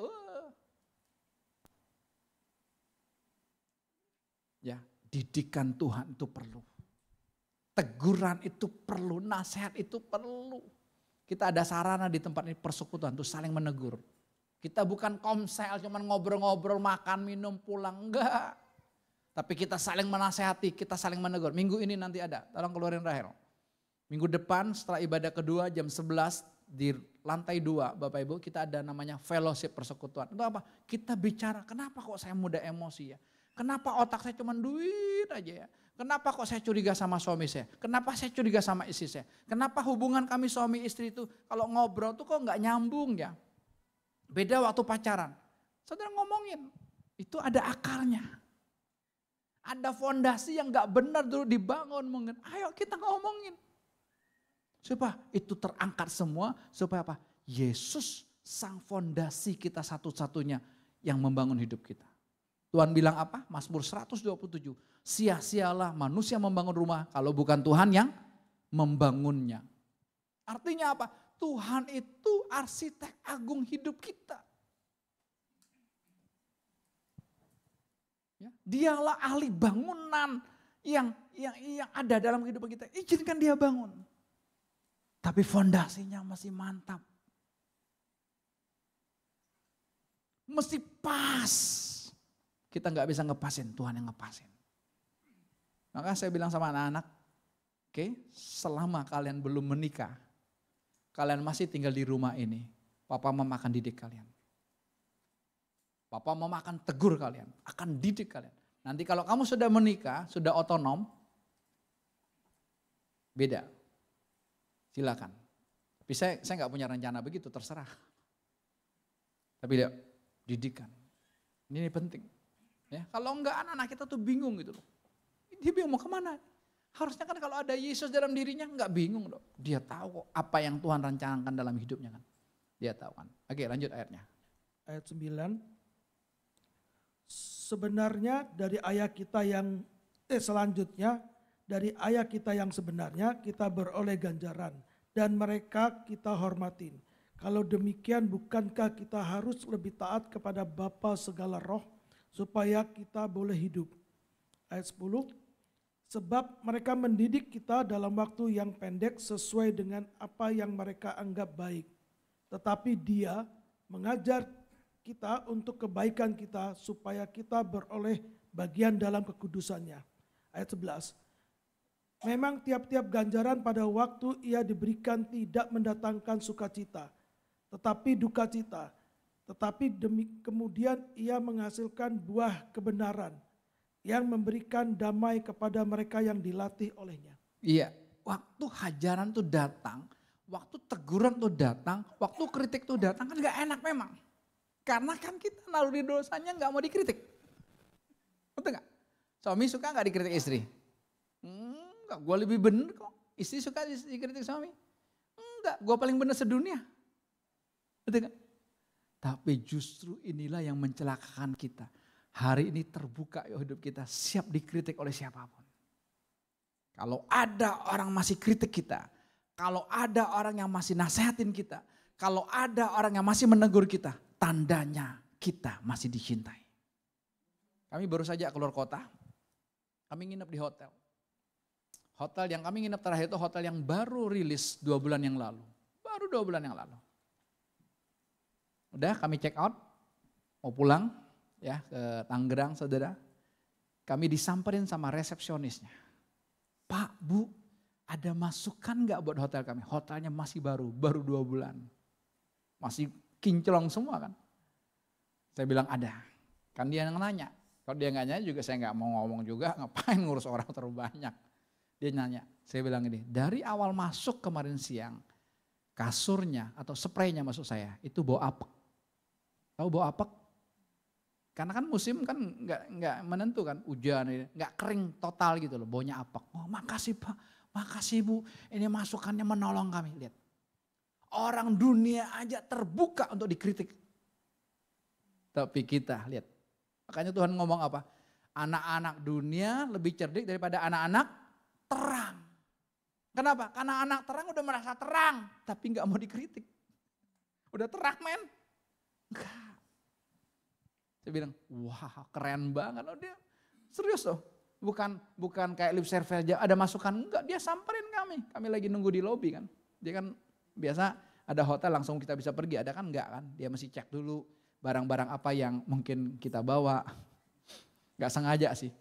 Ya, didikan Tuhan itu perlu. Teguran itu perlu, nasihat itu perlu. Kita ada sarana di tempat ini persekutuan untuk saling menegur. Kita bukan komsel, cuman ngobrol-ngobrol, makan, minum, pulang. Enggak. Tapi kita saling menasehati, kita saling menegur. Minggu ini nanti ada, tolong keluarin Rahel. Minggu depan setelah ibadah kedua jam 11 di lantai 2 Bapak Ibu kita ada namanya fellowship persekutuan. Itu apa? Kita bicara kenapa kok saya mudah emosi ya. Kenapa otak saya cuma duit aja ya. Kenapa kok saya curiga sama suami saya. Kenapa saya curiga sama istri saya. Kenapa hubungan kami suami istri itu kalau ngobrol tuh kok gak nyambung ya. Beda waktu pacaran. Saudara ngomongin itu ada akarnya. Ada fondasi yang gak benar dulu dibangun mungkin. Ayo kita ngomongin. Supaya itu terangkat semua. Supaya apa? Yesus sang fondasi kita satu-satunya yang membangun hidup kita. Tuhan bilang apa? Mazmur 127. Sia-sialah manusia membangun rumah kalau bukan Tuhan yang membangunnya. Artinya apa? Tuhan itu arsitek agung hidup kita. Ya, dialah ahli bangunan yang ada dalam kehidupan kita. Izinkan dia bangun. Tapi fondasinya masih mantap. Mesti pas. Kita nggak bisa ngepasin, Tuhan yang ngepasin. Maka saya bilang sama anak-anak, oke, selama kalian belum menikah, kalian masih tinggal di rumah ini, Papa Mama akan didik kalian. Papa Mama akan tegur kalian, akan didik kalian. Nanti kalau kamu sudah menikah, sudah otonom, beda. Silakan. Tapi saya nggak punya rencana begitu, terserah. Tapi dia didikan. Ini penting. Ya, kalau enggak anak-anak kita tuh bingung gitu loh. Dia bingung mau kemana? Harusnya kan kalau ada Yesus dalam dirinya enggak bingung loh. Dia tahu kok apa yang Tuhan rencanakan dalam hidupnya kan. Dia tahu kan. Oke lanjut ayatnya. Ayat 9. Sebenarnya dari ayat kita yang selanjutnya, dari ayat kita yang sebenarnya kita beroleh ganjaran dan mereka kita hormatin. Kalau demikian bukankah kita harus lebih taat kepada Bapa segala roh supaya kita boleh hidup. Ayat 10. Sebab mereka mendidik kita dalam waktu yang pendek sesuai dengan apa yang mereka anggap baik. Tetapi Dia mengajar kita untuk kebaikan kita supaya kita beroleh bagian dalam kekudusannya. Ayat 11. Memang tiap-tiap ganjaran pada waktu ia diberikan tidak mendatangkan sukacita, tetapi duka cita. Tetapi kemudian ia menghasilkan buah kebenaran yang memberikan damai kepada mereka yang dilatih olehnya. Iya, waktu hajaran tuh datang, waktu teguran tuh datang, waktu kritik tuh datang kan gak enak memang. Karena kan kita naluri dosanya gak mau dikritik. Betul gak? Suami suka gak dikritik istri? Enggak, gue lebih bener kok. Istri suka dikritik suami? Enggak, gue paling bener sedunia. Betul gak? Tapi justru inilah yang mencelakakan kita. Hari ini terbuka ya hidup kita, siap dikritik oleh siapapun. Kalau ada orang masih kritik kita, kalau ada orang yang masih nasehatin kita, kalau ada orang yang masih menegur kita, tandanya kita masih dicintai. Kami baru saja keluar kota, kami nginep di hotel. Hotel yang kami nginep terakhir itu hotel yang baru rilis 2 bulan yang lalu. Baru 2 bulan yang lalu. Udah kami check out, mau pulang ya ke Tangerang saudara. Kami disamperin sama resepsionisnya. Pak, Bu, ada masukan nggak buat hotel kami? Hotelnya masih baru 2 bulan. Masih kinclong semua kan. Saya bilang ada. Kan dia yang nanya. Kalau dia nggak nanya juga saya nggak mau ngomong juga, ngapain ngurus orang terlalu banyak. Dia nanya, saya bilang ini, dari awal masuk kemarin siang, kasurnya atau spraynya maksud saya, itu bau apek. Tahu bau apek? Karena kan musim kan nggak menentu kan, hujan, nggak kering total gitu loh, baunya apek. Oh makasih Pak, makasih Bu, ini masukannya menolong kami. Lihat, orang dunia aja terbuka untuk dikritik. Tapi kita lihat, makanya Tuhan ngomong apa? Anak-anak dunia lebih cerdik daripada anak-anak terang. Kenapa? Karena anak terang udah merasa terang, tapi nggak mau dikritik. Udah terang men. Enggak. Saya bilang, wah keren banget loh dia. Serius loh. Bukan kayak lip service aja ada masukan. Enggak, dia samperin kami. Kami lagi nunggu di lobi kan. Dia kan biasa ada hotel langsung kita bisa pergi. Ada kan enggak kan. Dia mesti cek dulu barang-barang apa yang mungkin kita bawa. Enggak sengaja sih.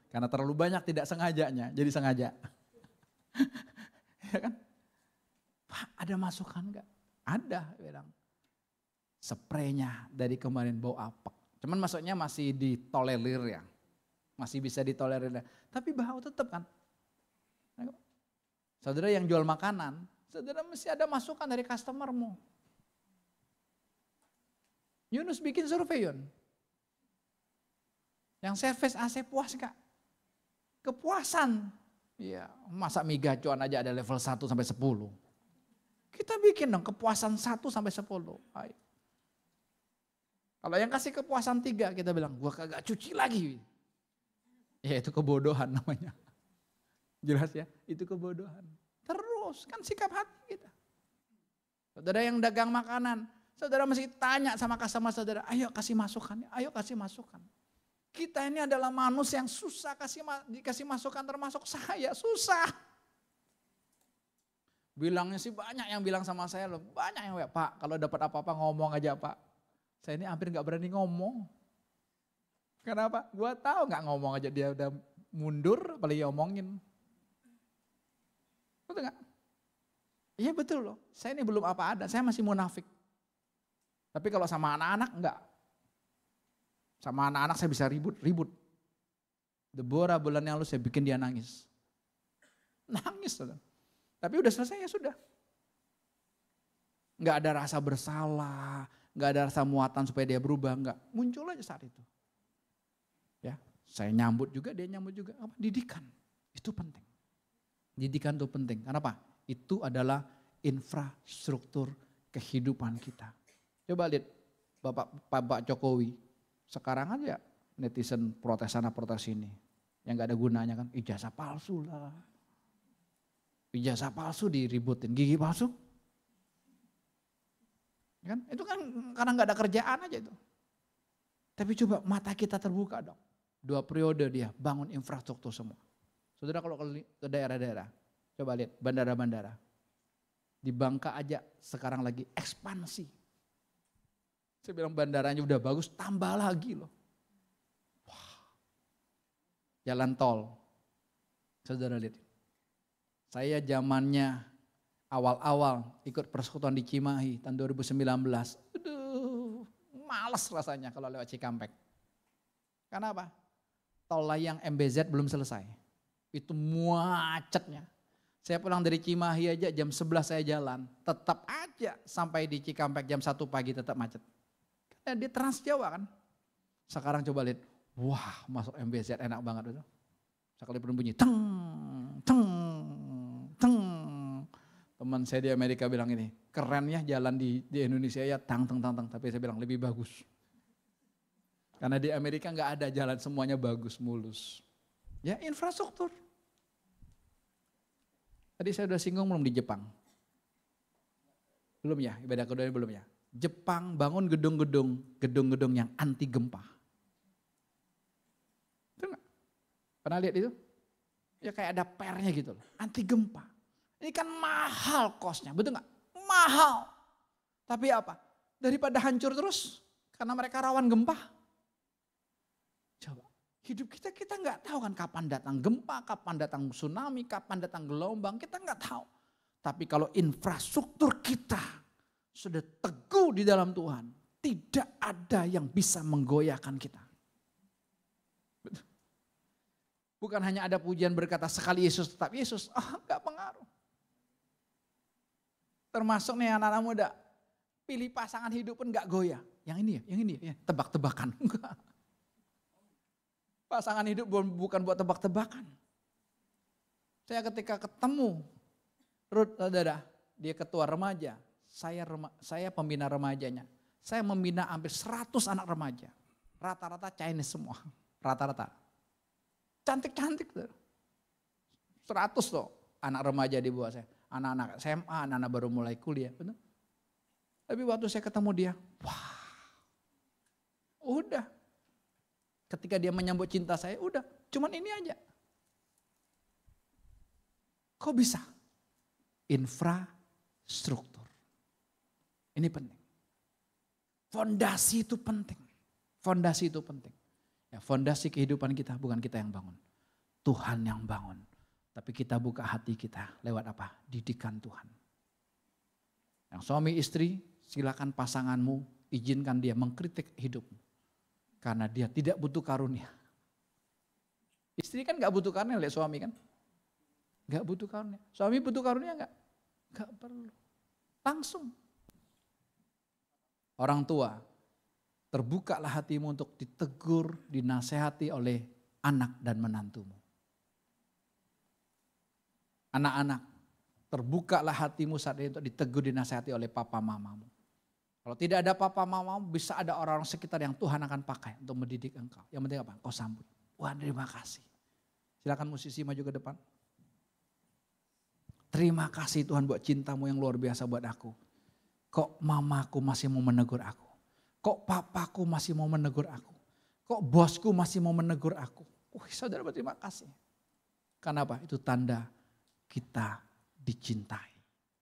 Karena terlalu banyak tidak sengajanya. Jadi sengaja. Ya kan? Pak ada masukan enggak? Ada bilang. Spraynya dari kemarin bau apek. Cuman maksudnya masih ditolerir ya. Masih bisa ditolerir. Tapi bau tetap kan. Saudara yang jual makanan, saudara mesti ada masukan dari customermu. Yunus bikin survei Yun. Yang service AC puas Kak? Kepuasan. Iya, masa mie gacuan aja ada level 1 sampai 10. Kita bikin dong kepuasan 1 sampai 10. Ayo. Kalau yang kasih kepuasan 3 kita bilang, gua kagak cuci lagi. Ya itu kebodohan namanya. Jelas ya, itu kebodohan. Terus kan sikap hati kita. Saudara yang dagang makanan, saudara mesti tanya sama customer saudara, ayo kasih masukan, ayo kasih masukan. Kita ini adalah manusia yang susah dikasih masukan termasuk saya, susah. Bilangnya sih banyak yang bilang sama saya loh, banyak yang Pak kalau dapat apa-apa ngomong aja Pak. Saya ini hampir gak berani ngomong. Kenapa? Gua tahu gak ngomong aja dia udah mundur, apalagi ngomongin. Betul gak? Iya betul loh, saya ini belum apa ada, saya masih munafik. Tapi kalau sama anak-anak enggak. Sama anak-anak saya bisa ribut. Deborah bulan yang lalu saya bikin dia nangis. Nangis. Saudara. Tapi udah selesai ya sudah. Enggak ada rasa bersalah, enggak ada rasa muatan supaya dia berubah, enggak. Muncul aja saat itu. Ya, saya nyambut juga, dia nyambut juga. Apa? Didikan, itu penting. Didikan itu penting, kenapa? Itu adalah infrastruktur kehidupan kita. Coba lihat Pak Jokowi, sekarang aja netizen protes sana protes sini. Yang gak ada gunanya kan, ijazah palsu lah. Ijazah palsu diributin, gigi palsu. Kan? Itu kan karena gak ada kerjaan aja itu. Tapi coba mata kita terbuka dong. 2 periode dia bangun infrastruktur semua. Saudara kalau ke daerah-daerah, coba lihat bandara-bandara. Di Bangka aja sekarang lagi ekspansi. Saya bilang bandaranya udah bagus, tambah lagi loh. Wah. Jalan tol. Saudara lihat. Saya zamannya awal-awal ikut persekutuan di Cimahi tahun 2019. Aduh, males rasanya kalau lewat Cikampek. Kenapa? Tol layang MBZ belum selesai. Itu macetnya. Saya pulang dari Cimahi aja jam 11 saya jalan. Tetap aja sampai di Cikampek jam 1 pagi tetap macet. Karena di Trans Jawa kan. Sekarang coba lihat. Wah masuk MBZ enak banget itu. Sekalipun bunyi teng, teng, teng. Teman saya di Amerika bilang ini. Keren ya jalan di Indonesia ya tang, teng, tang, teng. Tapi saya bilang lebih bagus. Karena di Amerika nggak ada jalan semuanya bagus, mulus. Ya infrastruktur. Tadi saya sudah singgung belum di Jepang? Belum ya, ibadah kedua belum ya. Jepang bangun gedung-gedung yang anti gempa. Betul nggak? Pernah lihat itu? Ya kayak ada pernya gitu loh, anti gempa. Ini kan mahal kosnya, betul nggak? Mahal. Tapi apa? Daripada hancur terus, karena mereka rawan gempa. Coba, Hidup kita nggak tahu kan kapan datang gempa, kapan datang tsunami, kapan datang gelombang, kita nggak tahu. Tapi kalau infrastruktur kita sudah teguh di dalam Tuhan, tidak ada yang bisa menggoyahkan kita. Bukan hanya ada pujian berkata sekali Yesus tetap Yesus, nggak pengaruh. Termasuk nih anak-anak muda, pilih pasangan hidup pun nggak goyah. Yang ini ya, tebak-tebakan. Enggak. Pasangan hidup bukan buat tebak-tebakan. Saya ketika ketemu Ruth, saudara, dia ketua remaja, saya pembina remajanya. Saya membina hampir 100 anak remaja. Rata-rata Chinese semua, rata-rata. Cantik-cantik. 100 loh anak remaja di bawah saya. Anak-anak SMA, anak-anak baru mulai kuliah. Betul? Tapi waktu saya ketemu dia, wah, udah. Ketika dia menyambut cinta saya, udah, cuman ini aja. Kok bisa? Infrastruktur. Ini penting. Fondasi itu penting. Fondasi itu penting. Ya, fondasi kehidupan kita bukan kita yang bangun. Tuhan yang bangun. Tapi kita buka hati kita lewat apa? Didikan Tuhan. Yang suami istri, silakan pasanganmu izinkan dia mengkritik hidupmu. Karena dia tidak butuh karunia. Istri kan gak butuh karunia, lihat suami kan. Gak butuh karunia. Suami butuh karunia gak? Gak perlu. Langsung. Orang tua, terbukalah hatimu untuk ditegur, dinasehati oleh anak dan menantumu. Anak-anak, terbukalah hatimu saat ini untuk ditegur, dinasehati oleh papa mamamu. Kalau tidak ada papa mamamu, bisa ada orang-orang sekitar yang Tuhan akan pakai untuk mendidik engkau. Yang penting apa? Engkau sambut. Tuhan terima kasih. Silakan musisi maju ke depan. Terima kasih Tuhan buat cintamu yang luar biasa buat aku. Kok mamaku masih mau menegur aku? Kok papaku masih mau menegur aku? Kok bosku masih mau menegur aku? Saudara berterima kasih. Karena apa? Itu tanda kita dicintai.